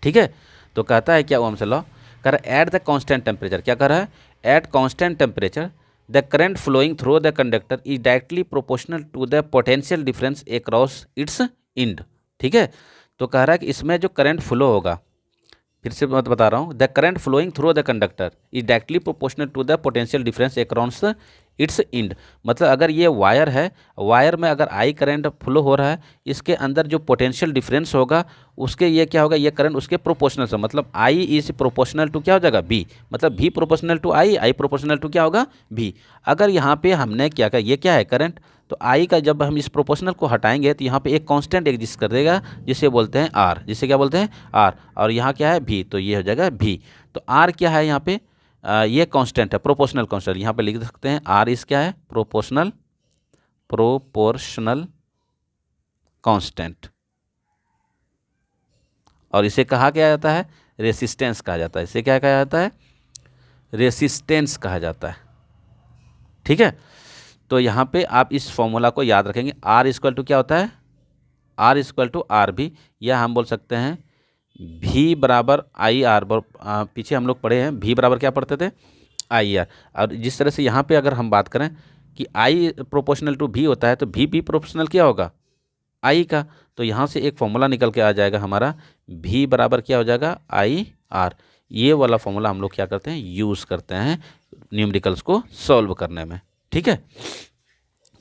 ठीक है, तो कहता है क्या ओम्स लॉ, कह रहा है एट द कांस्टेंट टेम्परेचर, क्या कर रहा है, at constant temperature the current flowing through the conductor is directly proportional to the potential difference across its end. ठीक है, तो कह रहा है कि इसमें जो करंट फ्लो होगा, फिर से मैं बता रहा हूँ, the current flowing through the conductor is directly proportional to the potential difference across its end. मतलब अगर ये वायर है, वायर में अगर आई करंट फ्लो हो रहा है, इसके अंदर जो पोटेंशियल डिफरेंस होगा उसके ये क्या होगा, ये करंट उसके प्रोपोर्शनल से, मतलब आई इज प्रोपोर्शनल टू क्या हो जाएगा, बी, मतलब भी proportional to I proportional to क्या होगा, भी। अगर यहाँ पे हमने क्या कहा, ये क्या है करंट, तो आई का जब हम इस प्रोपोर्शनल को हटाएंगे तो यहाँ पे एक कांस्टेंट एग्जिस्ट कर देगा, जिसे बोलते हैं आर, जिसे क्या बोलते हैं आर, और यहाँ क्या है भी, तो ये हो जाएगा भी। तो आर क्या है यहाँ पे, ये कांस्टेंट है, प्रोपोर्शनल कांस्टेंट, यहाँ पे लिख सकते हैं आर इस क्या है, प्रोपोर्शनल कांस्टेंट। और इसे कहा क्या जाता है, रेसिस्टेंस कहा जाता है। इसे क्या कहा जाता है, रेसिस्टेंस कहा जाता है। ठीक है, तो यहाँ पे आप इस फॉर्मूला को याद रखेंगे। आर इक्वल टू क्या होता है, आर इक्वल टू आर भी, या हम बोल सकते हैं V बराबर आई आर, पीछे हम लोग पढ़े हैं V बराबर क्या पढ़ते थे, आई आर। और जिस तरह से यहाँ पे अगर हम बात करें कि I प्रोपोर्शनल टू V होता है तो V भी प्रोपोर्शनल क्या होगा, आई का। तो यहाँ से एक फॉर्मूला निकल के आ जाएगा हमारा, V बराबर क्या हो जाएगा, आई आर। ये वाला फॉर्मूला हम लोग क्या करते हैं, यूज़ करते हैं न्यूमेरिकल्स को सॉल्व करने में, ठीक है।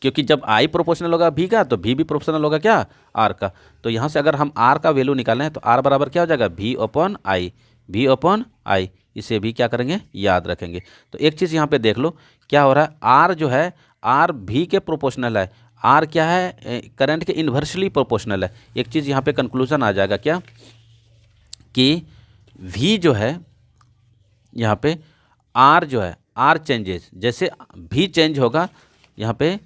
क्योंकि जब आई प्रोपोर्शनल होगा V का तो V भी प्रोपोर्शनल होगा क्या, R का। तो यहाँ से अगर हम R का वैल्यू निकालें तो R बराबर क्या हो जाएगा, V upon I, V upon आई। इसे भी क्या करेंगे, याद रखेंगे। तो एक चीज़ यहाँ पे देख लो क्या हो रहा है, R जो है R V के प्रोपोर्शनल है, R क्या है, करंट के इन्वर्सली प्रोपोर्शनल है। एक चीज़ यहाँ पे कंक्लूजन आ जाएगा क्या, कि V जो है यहाँ पे R जो है, R चेंजेस, जैसे V चेंज होगा यहाँ पे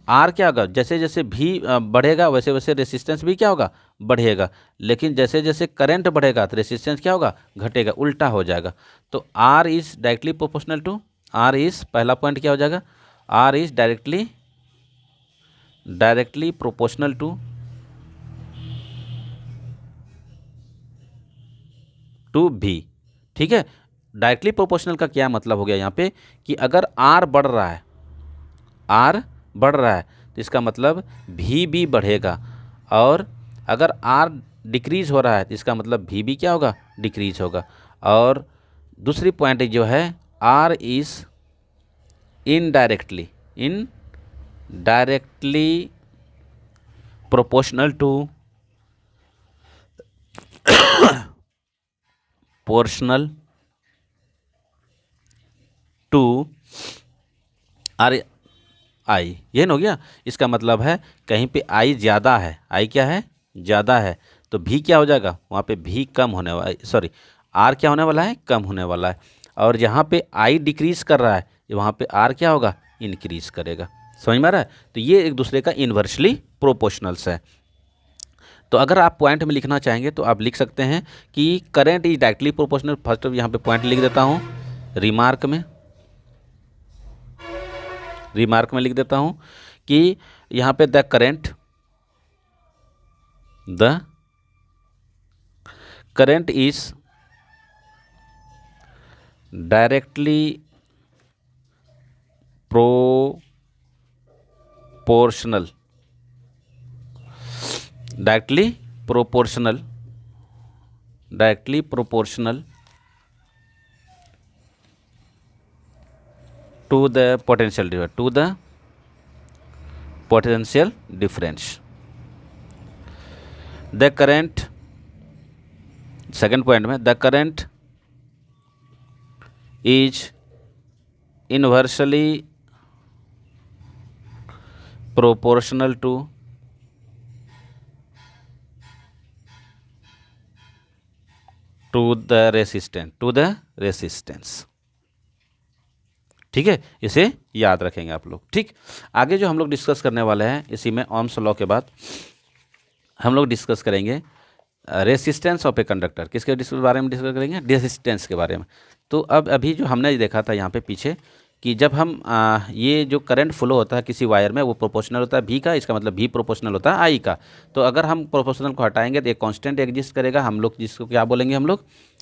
R क्या होगा, जैसे जैसे V बढ़ेगा वैसे वैसे रेसिस्टेंस भी क्या होगा, बढ़ेगा। लेकिन जैसे जैसे करंट बढ़ेगा तो रेसिस्टेंस क्या होगा, घटेगा, उल्टा हो जाएगा। तो R is directly proportional to, R is, पहला पॉइंट क्या हो जाएगा, R is directly proportional to V, ठीक है। डायरेक्टली प्रोपोर्शनल का क्या मतलब हो गया यहाँ पे, कि अगर R बढ़ रहा है, R बढ़ रहा है तो इसका मतलब V भी बढ़ेगा, और अगर R डिक्रीज हो रहा है तो इसका मतलब V भी क्या होगा, डिक्रीज होगा। और दूसरी पॉइंट जो है, R is indirectly proportional to portional to R I, ये हो गया। इसका मतलब है कहीं पे आई ज़्यादा है, आई क्या है, ज़्यादा है, तो भी क्या हो जाएगा, वहाँ पे भी कम होने वाला, सॉरी आर क्या होने वाला है, कम होने वाला है। और जहाँ पे आई डिक्रीज कर रहा है वहाँ पे आर क्या होगा, इंक्रीज करेगा। समझ में आ रहा है। तो ये एक दूसरे का इन्वर्सली प्रोपोर्शनल्स है। तो अगर आप पॉइंट में लिखना चाहेंगे तो आप लिख सकते हैं कि current is directly proportional. First यहाँ पे पॉइंट लिख देता हूँ, रिमार्क में लिख देता हूँ कि यहाँ पे the current is directly proportional to the potential difference, the current, second point में, the current is inversely proportional to the resistance, ठीक है। इसे याद रखेंगे आप लोग, ठीक। आगे जो हम लोग डिस्कस करने वाले हैं, इसी में ओम्स लॉ के बाद हम लोग डिस्कस करेंगे रेसिस्टेंस ऑफ ए कंडक्टर। किसके बारे में डिस्कस करेंगे, रेसिस्टेंस के बारे में। तो अब अभी जो हमने देखा था यहाँ पे पीछे, कि जब हम ये जो करंट फ्लो होता है किसी वायर में वो प्रोपोर्शनल होता है V का, इसका मतलब V प्रोपोर्शनल होता है I का। तो अगर हम प्रोपोर्शनल को हटाएंगे तो एक कांस्टेंट एग्जिस्ट करेगा, हम लोग जिसको क्या बोलेंगे,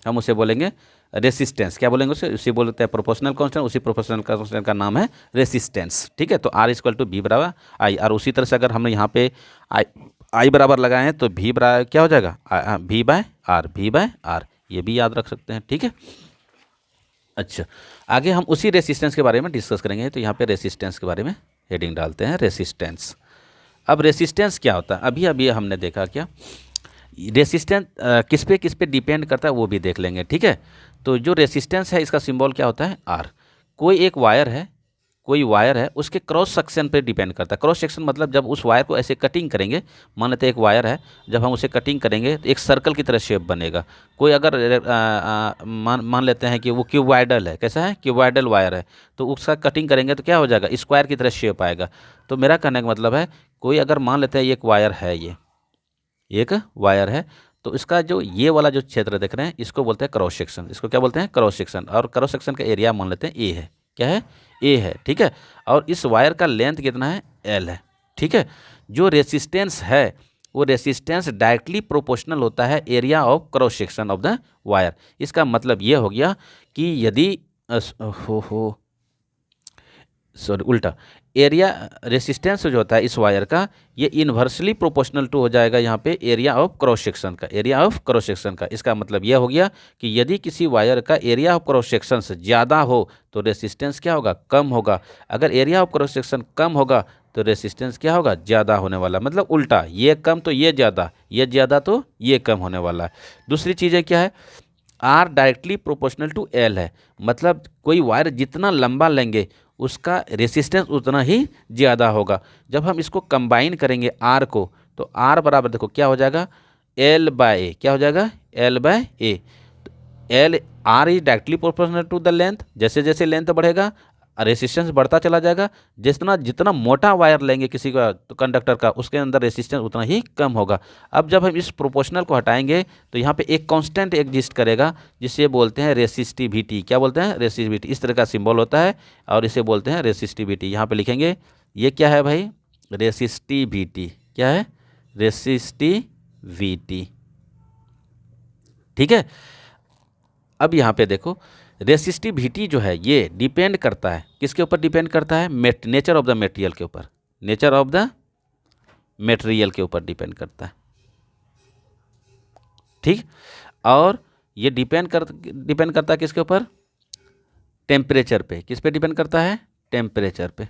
हम उसे बोलेंगे रेसिस्टेंस। क्या बोलेंगे उसे बोलते हैं प्रोपोर्शनल कांस्टेंट, उसी प्रोपोर्शनल कांस्टेंट का नाम है रेसिस्टेंस, ठीक है। तो R इक्वल टू V बराबर I। और उसी तरह से अगर हमने यहाँ पे I बराबर लगाए हैं तो V बराबर क्या हो जाएगा, V बाय R, ये भी याद रख सकते हैं, ठीक है। अच्छा, आगे हम उसी रेसिस्टेंस के बारे में डिस्कस करेंगे। तो यहाँ पे रेसिस्टेंस के बारे में हेडिंग डालते हैं, रेसिस्टेंस। अब रेसिस्टेंस क्या होता है, अभी हमने देखा क्या, रेसिस्टेंस किस पे डिपेंड करता है वो भी देख लेंगे, ठीक है। तो जो रेसिस्टेंस है इसका सिंबल क्या होता है, R। कोई वायर है उसके क्रॉस सेक्शन पे डिपेंड करता है। क्रॉस सेक्शन मतलब जब उस वायर को ऐसे कटिंग करेंगे, मान लेते हैं एक वायर है, जब हम उसे कटिंग करेंगे तो एक सर्कल की तरह शेप बनेगा। कोई अगर मान लेते हैं कि वो क्यूबॉइडल है, कैसा है, क्यूबॉइडल वायर है, तो उसका कटिंग करेंगे तो क्या हो जाएगा, स्क्वायर की तरह शेप आएगा। तो मेरा कहने का मतलब है, कोई अगर मान लेते हैं एक वायर है, ये एक वायर है, तो इसका जो ये वाला जो क्षेत्र देख रहे हैं इसको बोलते हैं क्रॉस सेक्शन। इसको क्या बोलते हैं, क्रॉस सेक्शन। और क्रॉस सेक्शन का एरिया मान लेते हैं ए है, क्या है, ए है, ठीक है। और इस वायर का लेंथ कितना है, एल है, ठीक है। जो रेसिस्टेंस है वो रेसिस्टेंस डायरेक्टली प्रोपोर्शनल होता है area of cross section of the wire. इसका मतलब ये हो गया कि यदि हो सॉरी उल्टा, एरिया रेसिस्टेंस जो होता है इस वायर का, ये इन्वर्सली प्रोपोर्शनल टू हो जाएगा यहाँ पे एरिया ऑफ क्रॉस सेक्शन का, एरिया ऑफ क्रॉस सेक्शन का। इसका मतलब यह हो गया कि यदि किसी वायर का एरिया ऑफ क्रॉस सेक्शन से ज़्यादा हो तो रेसिस्टेंस क्या होगा, कम होगा। अगर एरिया ऑफ क्रॉस सेक्शन कम होगा तो रेसिस्टेंस क्या होगा, ज़्यादा होने वाला। मतलब उल्टा, ये कम तो ये ज़्यादा, ये ज़्यादा तो ये कम होने वाला है। दूसरी चीज़ है क्या है, R directly proportional to L है। मतलब कोई वायर जितना लंबा लेंगे उसका रेसिस्टेंस उतना ही ज़्यादा होगा। जब हम इसको कंबाइन करेंगे आर को, तो आर बराबर देखो क्या हो जाएगा, एल बाय ए। क्या हो जाएगा, L by a. L R is directly proportional to the length. जैसे जैसे लेंथ बढ़ेगा रेसिस्टेंस बढ़ता चला जाएगा। जितना जितना मोटा वायर लेंगे किसी का तो कंडक्टर का, उसके अंदर रेसिस्टेंस उतना ही कम होगा। अब जब हम इस प्रोपोर्शनल को हटाएंगे तो यहाँ पे एक कांस्टेंट एग्जिस्ट करेगा जिसे बोलते हैं रेसिस्टिविटी। क्या बोलते हैं, रेसिस्टिविटी। इस तरह का सिंबल होता है और इसे बोलते हैं रेसिस्टिविटी। यहाँ पे लिखेंगे ये क्या है भाई, रेसिस्टिविटी। क्या है, रेसिस्टिविटी। ठीक है। अब यहाँ पे देखो रेसिस्टिविटी जो है ये डिपेंड करता है किसके ऊपर, डिपेंड करता है नेचर ऑफ द मटेरियल के ऊपर, नेचर ऑफ द मटेरियल के ऊपर डिपेंड करता है। ठीक। और ये डिपेंड करता है किसके ऊपर, टेम्परेचर पे। किस पे डिपेंड करता है, टेम्परेचर पे।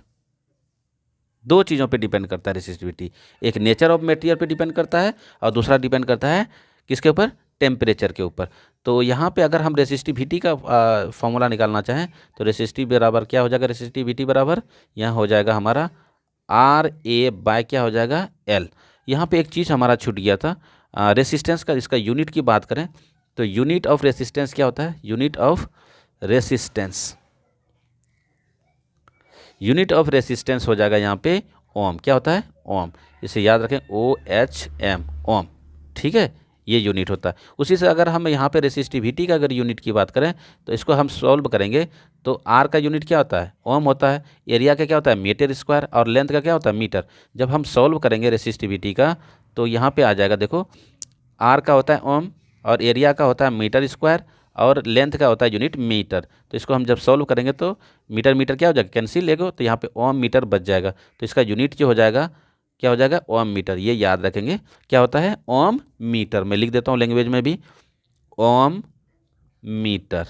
दो चीज़ों पे डिपेंड करता है रेसिस्टिविटी, एक नेचर ऑफ मटेरियल पे डिपेंड करता है और दूसरा डिपेंड करता है किसके ऊपर, टेम्परेचर के ऊपर। तो यहाँ पे अगर हम रेसिस्टिविटी का फॉर्मूला निकालना चाहें तो रेसिस्टिव बराबर क्या हो जाएगा, रेसिस्टिविटी बराबर यहाँ हो जाएगा हमारा आर ए बाय क्या हो जाएगा, एल। यहाँ पे एक चीज़ हमारा छूट गया था, रेसिस्टेंस का इसका यूनिट की बात करें तो यूनिट ऑफ रेसिस्टेंस क्या होता है, unit of resistance, unit of resistance हो जाएगा यहाँ पे ओम। क्या होता है, ओम। इसे याद रखें, OHM, ओम। ठीक है, ये यूनिट होता है। उसी से अगर हम यहाँ पे रेसिस्टिविटी का अगर यूनिट की बात करें तो इसको हम सॉल्व करेंगे तो आर का यूनिट क्या होता है, ओम होता है। एरिया का क्या होता है, मीटर स्क्वायर। और लेंथ का क्या होता है, मीटर। जब हम सॉल्व करेंगे रेसिस्टिविटी का तो यहाँ पे आ जाएगा, देखो आर का होता है ओम और एरिया का होता है मीटर स्क्वायर और लेंथ का होता है यूनिट मीटर। तो इसको हम जब सॉल्व करेंगे तो मीटर मीटर क्या हो जाएगा, कैंसिल लेगो, तो यहाँ पे ओम मीटर बच जाएगा। तो इसका यूनिट जो हो जाएगा क्या हो जाएगा, ओम मीटर। ये याद रखेंगे क्या होता है, ओम मीटर। मैं लिख देता हूँ लैंग्वेज में भी, ओम मीटर।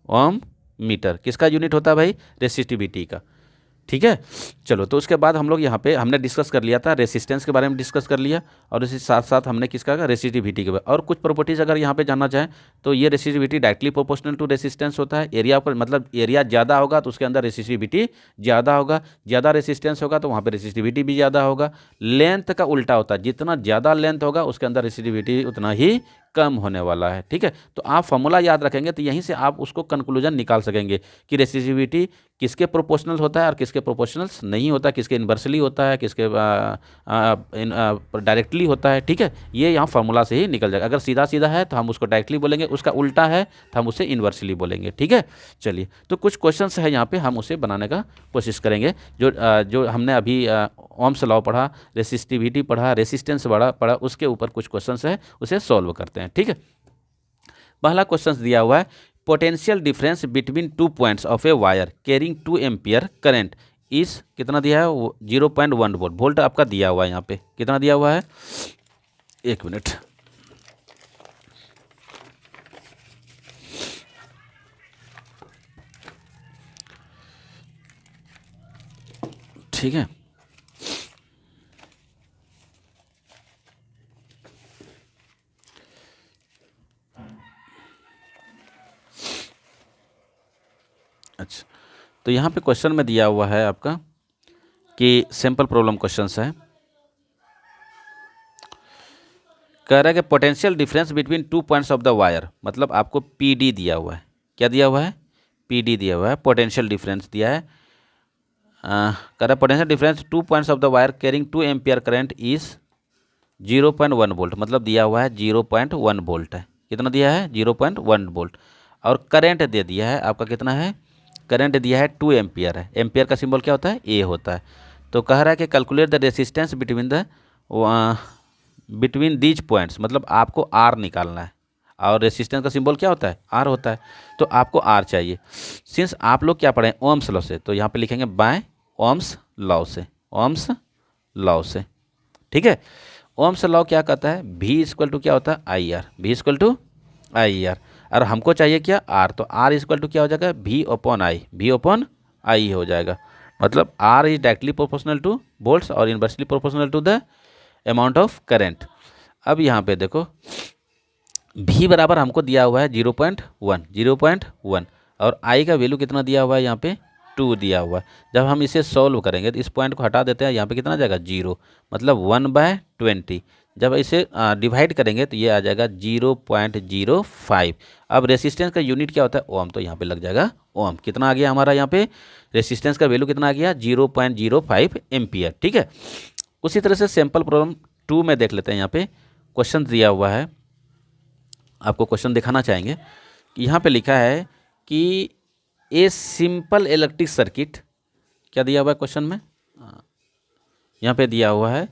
ओम मीटर किसका यूनिट होता है भाई, रेसिस्टिविटी का। ठीक है। चलो, तो उसके बाद हम लोग यहाँ पे हमने डिस्कस कर लिया था, रेसिस्टेंस के बारे में डिस्कस कर लिया और इसी साथ साथ हमने किसका, रेसिस्टिविटी के बारे। और कुछ प्रॉपर्टीज़ अगर यहाँ पे जानना चाहें तो ये resistivity directly proportional to resistance होता है। एरिया पर मतलब एरिया ज़्यादा होगा तो उसके अंदर रेसिस्टिविटी ज़्यादा होगा, ज़्यादा रेसिस्टेंस होगा तो वहाँ पर रेसिस्टिविटी भी ज़्यादा होगा। लेंथ का उल्टा होता है, जितना ज़्यादा लेंथ होगा उसके अंदर रेसिस्टिविटी उतना ही कम होने वाला है। ठीक है। तो आप फॉर्मूला याद रखेंगे तो यहीं से आप उसको कंक्लूजन निकाल सकेंगे कि रेसिस्टिविटी किसके प्रोपोर्शनल होता है और किसके प्रोपोर्शनल्स नहीं होता, किसके इन्वर्सली होता है, किसके डायरेक्टली होता है। ठीक है, ये यहाँ फार्मूला से ही निकल जाएगा। अगर सीधा सीधा है तो हम उसको डायरेक्टली बोलेंगे, उसका उल्टा है तो हम उसे इन्वर्सली बोलेंगे। ठीक है। चलिए, तो कुछ क्वेश्चंस है यहाँ पे, हम उसे बनाने का कोशिश करेंगे। जो हमने अभी ओम्स लॉ पढ़ा, रेसिस्टिविटी पढ़ा, रेसिस्टेंस पढ़ा, उसके ऊपर कुछ क्वेश्चंस है, उसे सॉल्व करते हैं। ठीक है। पहला क्वेश्चन दिया हुआ है, potential difference between 2 points of a wire carrying 2 ampere current इस कितना दिया है, 0.1 वोल्ट। वोल्ट आपका दिया हुआ है, यहाँ पे कितना दिया हुआ है, एक मिनट। ठीक है। अच्छा, तो यहाँ पे क्वेश्चन में दिया हुआ है आपका कि सिंपल प्रॉब्लम क्वेश्चंस है। कह रहा है कि potential difference between 2 points of the wire, मतलब आपको PD दिया हुआ है। क्या दिया हुआ है, PD दिया हुआ है। पोटेंशियल डिफरेंस दिया है, कह रहा है potential difference 2 points of the wire carrying 2 ampere current is 0.1 volt. मतलब दिया हुआ है 0.1 वोल्ट है। कितना दिया है, 0.1 वोल्ट। और करंट दे दिया है आपका, कितना है, करंट दिया है 2 एम्पियर है। एम्पियर का सिंबल क्या होता है, A होता है। तो कह रहा है कि calculate the resistance between the between these points, मतलब आपको आर निकालना है, और रेसिस्टेंस का सिंबल क्या होता है, आर होता है, तो आपको आर चाहिए। सिंस आप लोग क्या पढ़े, ओम्स लॉ से, तो यहाँ पे लिखेंगे बाय ओम्स लॉ से, ओम्स लॉ से, ठीक है। ओम्स लॉ क्या कहता है, V इक्वल टू क्या होता है, I R, V equal to I R, और हमको चाहिए क्या, आर, तो आर इक्वल टू क्या हो जाएगा, V upon I, V upon I हो जाएगा। मतलब R is directly proportional to volts और inversely proportional to the amount of current. अब यहाँ पे देखो V बराबर हमको दिया हुआ है 0.1 और I का वैल्यू कितना दिया हुआ है, यहाँ पे 2 दिया हुआ है। जब हम इसे सॉल्व करेंगे तो इस पॉइंट को हटा देते हैं, यहाँ पे कितना आ जाएगा 0, मतलब 1/20। जब इसे डिवाइड करेंगे तो ये आ जाएगा 0.05। अब रेसिस्टेंस का यूनिट क्या होता है, ओम, तो यहाँ पे लग जाएगा ओम। कितना आ गया हमारा, यहाँ पे रेसिस्टेंस का वैल्यू कितना आ गया, 0.05 एम्पियर, ठीक है। उसी तरह से सैम्पल प्रॉब्लम 2 में देख लेते हैं। यहाँ पे क्वेश्चन दिया हुआ है, आपको क्वेश्चन दिखाना चाहेंगे कि यहाँ पे लिखा है कि ए सिंपल इलेक्ट्रिक सर्किट, क्या दिया हुआ है क्वेश्चन में, यहाँ पे दिया हुआ है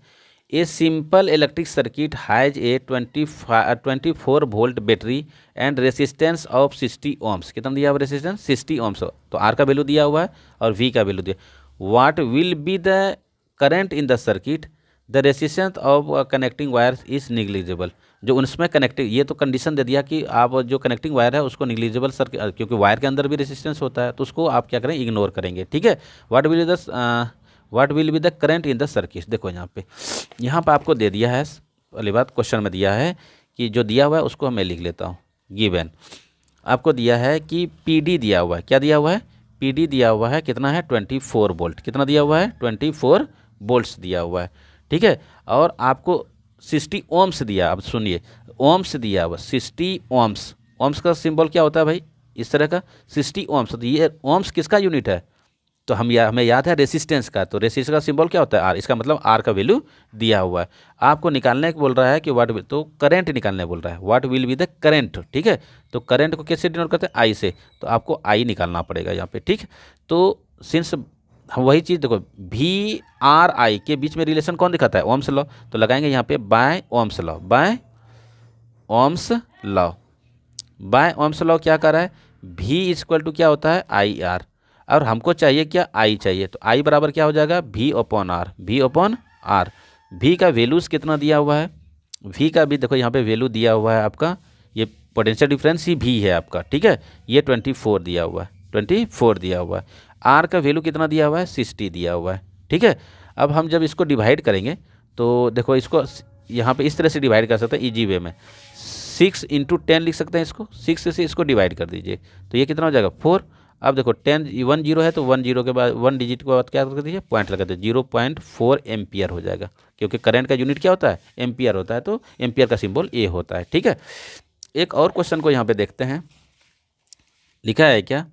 a simple electric circuit has a 24 volt battery and resistance of 60 ohms. कितना दिया हुआ रेसिस्टेंस, 60 ओम्स, तो आर का वैल्यू दिया हुआ है और वी का वैल्यू दिया। What will be the current in the circuit, the resistance of connecting wire is negligible. जो उसमें कनेक्टिंग, ये तो कंडीशन दे दिया कि आप जो कनेक्टिंग वायर है उसको निग्लिजिबल सर्किट, क्योंकि वायर के अंदर भी रेसिस्टेंस होता है, तो उसको आप क्या करें, इग्नोर करेंगे, ठीक है। What will be the current in the circuit. देखो यहाँ पे आपको दे दिया है, पहली बात क्वेश्चन में दिया है कि जो दिया हुआ है उसको मैं लिख लेता हूँ। गिवन आपको दिया है कि PD दिया हुआ है, क्या दिया हुआ है, PD दिया हुआ है, कितना है 24 वोल्ट, कितना दिया हुआ है 24 वोल्ट्स दिया हुआ है, ठीक है। और आपको 60 ओम्स दिया, अब सुनिए, ओम्स दिया हुआ 60 ओम्स, ओम्स का सिंबल क्या होता है भाई, इस तरह का 60 ओम्स, तो ये ओम्स किसका यूनिट है, तो हमें याद है रेसिस्टेंस का, तो रेसिस्टेंस का सिंबल क्या होता है, आर, इसका मतलब आर का वैल्यू दिया हुआ है। आपको निकालने को बोल रहा है कि तो करंट निकालने बोल रहा है, what will be the current, ठीक है। तो करंट को कैसे डिनोट करते हैं, आई से, तो आपको आई निकालना पड़ेगा यहाँ पे, ठीक। तो सिंस वही चीज़ देखो, VRI के बीच में रिलेशन कौन दिखाता है, ओम्स लॉ, तो लगाएंगे यहाँ पे by ohm's law, by ohm's law, by ohm's law क्या कर रहा है, V इक्वल टू क्या होता है, IR, और हमको चाहिए क्या, I चाहिए, तो I बराबर क्या हो जाएगा, V upon R, V upon R. V का वैल्यूज़ कितना दिया हुआ है, V का भी देखो यहाँ पे वैल्यू दिया हुआ है आपका, ये पोटेंशियल डिफरेंस ही V है आपका, ठीक है। ये 24 दिया हुआ है, 24 दिया हुआ है। आर का वैल्यू कितना दिया हुआ है, 60 दिया हुआ है, ठीक है। अब हम जब इसको डिवाइड करेंगे तो देखो इसको यहाँ पे इस तरह से डिवाइड कर सकते हैं ईजी वे में, 6 × 10 लिख सकते हैं इसको, 6 से इसको डिवाइड कर दीजिए तो ये कितना हो जाएगा 4। अब देखो 1 0 है तो 1 0 के बाद 1 डिजिट के बाद क्या कर दीजिए, पॉइंट लगा दीजिए, 0.4 एम्पियर हो जाएगा, क्योंकि करंट का यूनिट क्या होता है, एम्पियर होता है, तो एम्पियर का सिंबल ए होता है, ठीक है। एक और क्वेश्चन को यहाँ पे देखते हैं, लिखा है क्या,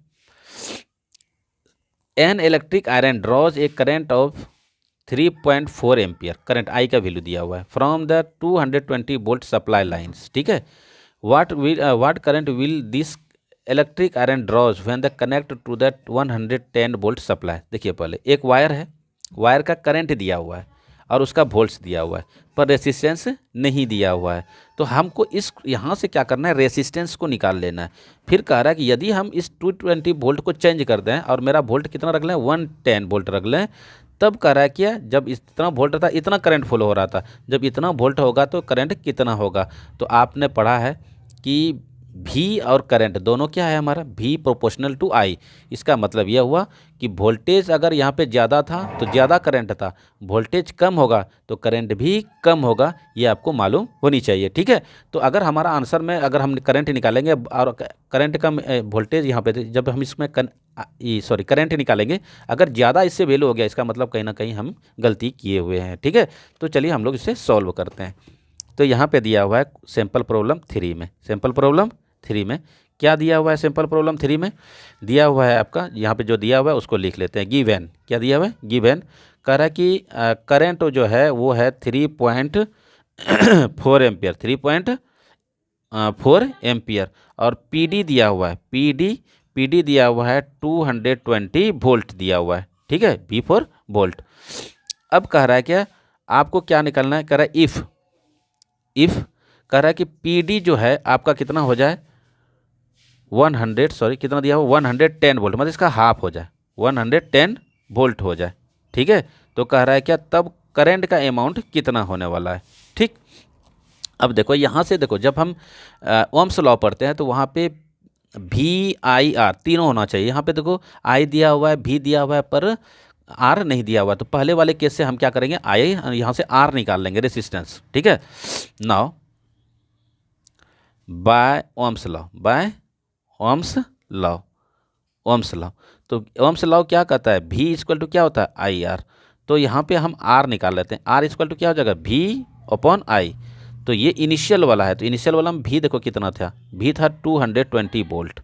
an electric iron draws a current of 3.4 ampere, current I का वैल्यू दिया हुआ है, from the 220 volt supply lines, ठीक है। What current will this electric iron draws when the connect to that 110 volt supply. देखिए पहले एक वायर है, वायर का करंट दिया हुआ है और उसका वोल्ट्स दिया हुआ है, पर रेसिस्टेंस नहीं दिया हुआ है, तो हमको इस यहाँ से क्या करना है, रेसिस्टेंस को निकाल लेना है। फिर कह रहा है कि यदि हम इस 220 वोल्ट को चेंज कर दें और मेरा वोल्ट कितना रख लें, 110 वोल्ट रख लें, तब कह रहा है क्या, जब इतना वोल्ट था इतना करंट फ्लो हो रहा था, जब इतना वोल्ट होगा तो करंट कितना होगा। तो आपने पढ़ा है कि V और करंट दोनों क्या है हमारा, V प्रोपोर्शनल टू I। इसका मतलब यह हुआ कि वोल्टेज अगर यहाँ पे ज़्यादा था तो ज़्यादा करंट था, वोल्टेज कम होगा तो करंट भी कम होगा, ये आपको मालूम होनी चाहिए, ठीक है। तो अगर हमारा आंसर में अगर हम करंट निकालेंगे और करंट कम, वोल्टेज यहाँ पे जब हम इसमें करंट निकालेंगे, अगर ज़्यादा इससे वैल्यू हो गया, इसका मतलब कहीं ना कहीं हम गलती किए हुए हैं, ठीक है। तो चलिए हम लोग इसे सॉल्व करते हैं। तो यहाँ पे दिया हुआ है सैम्पल प्रॉब्लम 3 में, सैम्पल प्रॉब्लम 3 में क्या दिया हुआ है, सैम्पल प्रॉब्लम 3 में दिया हुआ है आपका, यहाँ पे जो दिया हुआ है उसको लिख लेते हैं। गिवन क्या दिया हुआ है, गिवन कह रहा है कि करंट जो है वो है 3.4 एम्पियर, 3.4 एम्पियर, और PD दिया हुआ है, PD दिया हुआ है 220 वोल्ट दिया हुआ है, ठीक है, V4 वोल्ट। अब कह रहा है क्या, आपको क्या निकालना है, कह रहा है इफ़ इफ़ कह रहा है कि PD जो है आपका कितना हो जाए 100, सॉरी कितना दिया हो 110 वोल्ट, मतलब इसका हाफ हो जाए 110 वोल्ट हो जाए। ठीक है, तो कह रहा है क्या तब करंट का अमाउंट कितना होने वाला है। ठीक, अब देखो यहाँ से देखो, जब हम ओम्स लॉ पढ़ते हैं तो वहाँ पे VIR तीनों होना चाहिए। यहाँ पे देखो I दिया हुआ है, V दिया हुआ है, पर R नहीं दिया हुआ है। तो पहले वाले केस से हम क्या करेंगे, I यहाँ से R निकाल लेंगे, रेसिस्टेंस। ठीक है, now by ohm's law, by ohm's law, ohm's law, तो ओम्स लॉ क्या कहता है, V इक्वल टू क्या होता है IR। तो यहाँ पे हम R निकाल लेते हैं, R इक्वल टू क्या हो जाएगा V/I। तो ये इनिशियल वाला है, तो इनिशियल वाला में V देखो कितना था, V था 220 वोल्ट।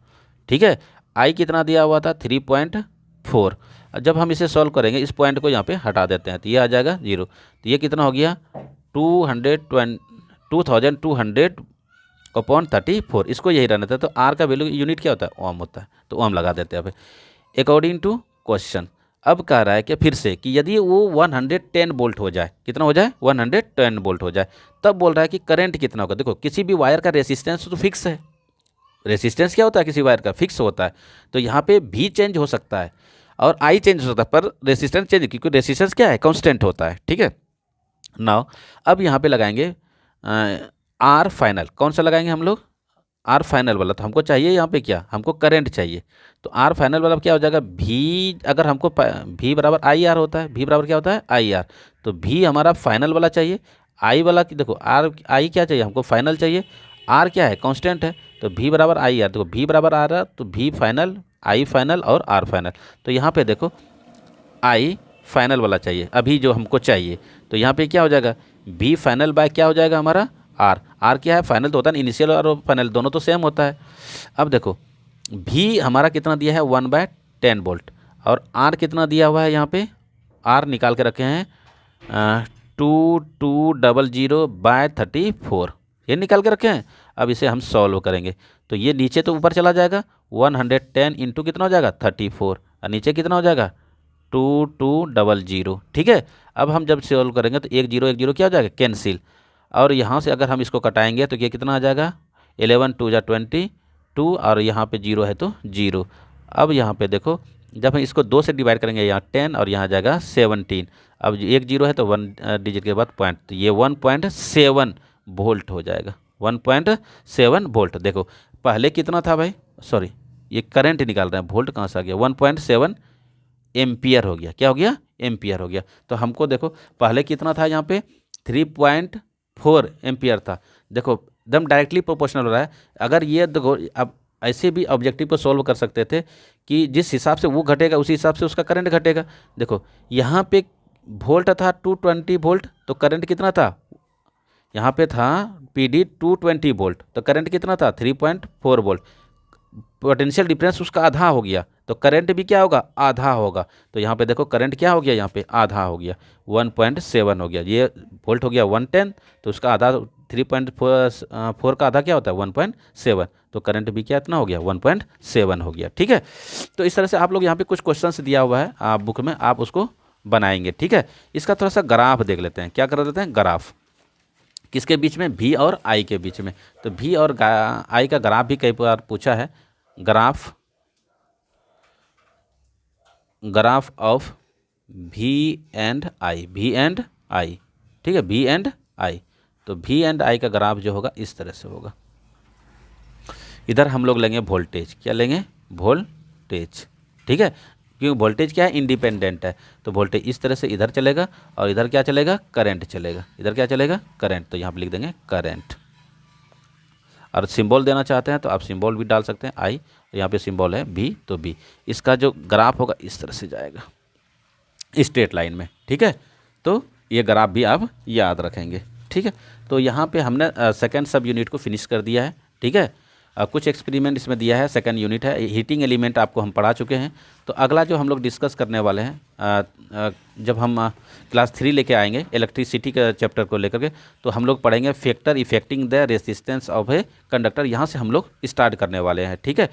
ठीक है, I कितना दिया हुआ था 3.4। जब हम इसे सॉल्व करेंगे, इस पॉइंट को यहाँ पे हटा देते हैं तो ये आ जाएगा 0। तो ये कितना हो गया 2200/34, इसको यही रहना था। तो R का वैल्यू यूनिट क्या होता है, ओम होता है, तो ओम लगा देते हैं। अब अकॉर्डिंग टू क्वेश्चन अब कह रहा है कि फिर से कि यदि वो 110 वोल्ट हो जाए, कितना हो जाए 110 वोल्ट हो जाए, तब बोल रहा है कि करंट कितना होगा। देखो किसी भी वायर का रेसिस्टेंस तो फिक्स है, रेसिस्टेंस क्या होता है किसी वायर का, फिक्स होता है। तो यहाँ पे भी चेंज हो सकता है और I चेंज हो सकता है, पर रेसिस्टेंस चेंज, क्योंकि रेसिस्टेंस क्या है कांस्टेंट होता है। ठीक है, नाउ अब यहाँ पे लगाएंगे R फाइनल। कौन सा लगाएंगे हम लोग, R फाइनल वाला। तो हमको चाहिए यहाँ पे क्या, हमको करंट चाहिए। तो R फाइनल वाला क्या हो जाएगा V, अगर हमको V बराबर IR होता है, V बराबर क्या होता है IR, तो V हमारा फाइनल वाला चाहिए। I वाला की देखो I क्या चाहिए हमको, फाइनल चाहिए। R क्या है कांस्टेंट है, तो V बराबर IR। देखो V बराबर R, तो V फाइनल, I फाइनल और R फाइनल। तो यहाँ पे देखो I फाइनल वाला चाहिए अभी जो हमको चाहिए। तो यहाँ पे क्या हो जाएगा V फाइनल बाय क्या हो जाएगा हमारा R क्या है, फाइनल तो होता है ना, इनिशियल और फाइनल दोनों तो सेम होता है। अब देखो V हमारा कितना दिया है 1/10 वोल्ट, और R कितना दिया हुआ है, यहाँ पे R निकाल के रखे हैं 2200/34, ये निकाल के रखे हैं। अब इसे हम सॉल्व करेंगे तो ये नीचे तो ऊपर चला जाएगा, 110 इंटू कितना हो जाएगा 34, और नीचे कितना हो जाएगा 2200। ठीक है, अब हम जब सॉल्व करेंगे तो 1 0 1 0 क्या हो जाएगा कैंसिल, और यहाँ से अगर हम इसको कटाएंगे तो ये कितना आ जाएगा 11 2 जा 22, और यहाँ पे 0 है तो 0। अब यहाँ पे देखो जब हम इसको 2 से डिवाइड करेंगे, यहाँ 10 और यहाँ जाएगा 17। अब 1 0 है तो 1 डिजिट के बाद पॉइंट, तो ये 1.7 वोल्ट हो जाएगा, 1.7 वोल्ट। देखो पहले कितना था भाई, सॉरी ये करंट निकाल रहे हैं, वोल्ट कहाँ से आ गया, 1.7 एम्पियर हो गया। क्या हो गया, एम्पियर हो गया। तो हमको देखो पहले कितना था, यहाँ पे 3.4 एम्पियर था। देखो एकदम डायरेक्टली प्रोपोर्शनल हो रहा है। अगर ये देखो, अब ऐसे भी ऑब्जेक्टिव को सॉल्व कर सकते थे कि जिस हिसाब से वो घटेगा उसी हिसाब से उसका करंट घटेगा। देखो यहाँ पे वोल्ट था 220 वोल्ट, तो करंट कितना था, यहाँ पे था PD 220 वोल्ट, तो करंट कितना था 3.4 वोल्ट। पोटेंशियल डिफरेंस उसका आधा हो गया, तो करंट भी क्या होगा, आधा होगा। तो यहाँ पे देखो करंट क्या हो गया, यहाँ पे आधा हो गया, 1.7 हो गया। ये वोल्ट हो गया 110, तो उसका आधा 3.4 का आधा क्या होता है 1.7, तो करंट भी क्या इतना हो गया 1.7 हो गया। ठीक है, तो इस तरह से आप लोग यहाँ पे कुछ क्वेश्चंस दिया हुआ है आप बुक में, आप उसको बनाएंगे। ठीक है, इसका थोड़ा सा ग्राफ देख लेते हैं, क्या कर देते हैं ग्राफ, किसके बीच में, V और I के बीच में। तो V और I का ग्राफ भी कई बार पूछा है, graph of V and I, V and I। ठीक है, V एंड I, तो V एंड I का ग्राफ जो होगा इस तरह से होगा। इधर हम लोग लेंगे वोल्टेज, क्या लेंगे वोल्टेज। ठीक है, क्योंकि वोल्टेज क्या है इंडिपेंडेंट है, तो वोल्टेज इस तरह से इधर चलेगा, और इधर क्या चलेगा करंट चलेगा, इधर क्या चलेगा करंट। तो यहाँ पे लिख देंगे करंट, और सिंबल देना चाहते हैं तो आप सिंबल भी डाल सकते हैं I, यहाँ पे सिंबल है V, तो V इसका जो ग्राफ होगा इस तरह से जाएगा स्ट्रेट लाइन में। ठीक है, तो ये ग्राफ भी आप याद रखेंगे। ठीक है, तो यहाँ पे हमने सेकेंड सब यूनिट को फिनिश कर दिया है। ठीक है, कुछ एक्सपेरिमेंट इसमें दिया है, सेकंड यूनिट है, हीटिंग एलिमेंट आपको हम पढ़ा चुके हैं। तो अगला जो हम लोग डिस्कस करने वाले हैं, जब हम क्लास 3 लेके आएंगे इलेक्ट्रिसिटी का चैप्टर को लेकर के, तो हम लोग पढ़ेंगे factor affecting the resistance of a conductor, यहाँ से हम लोग स्टार्ट करने वाले हैं। ठीक है।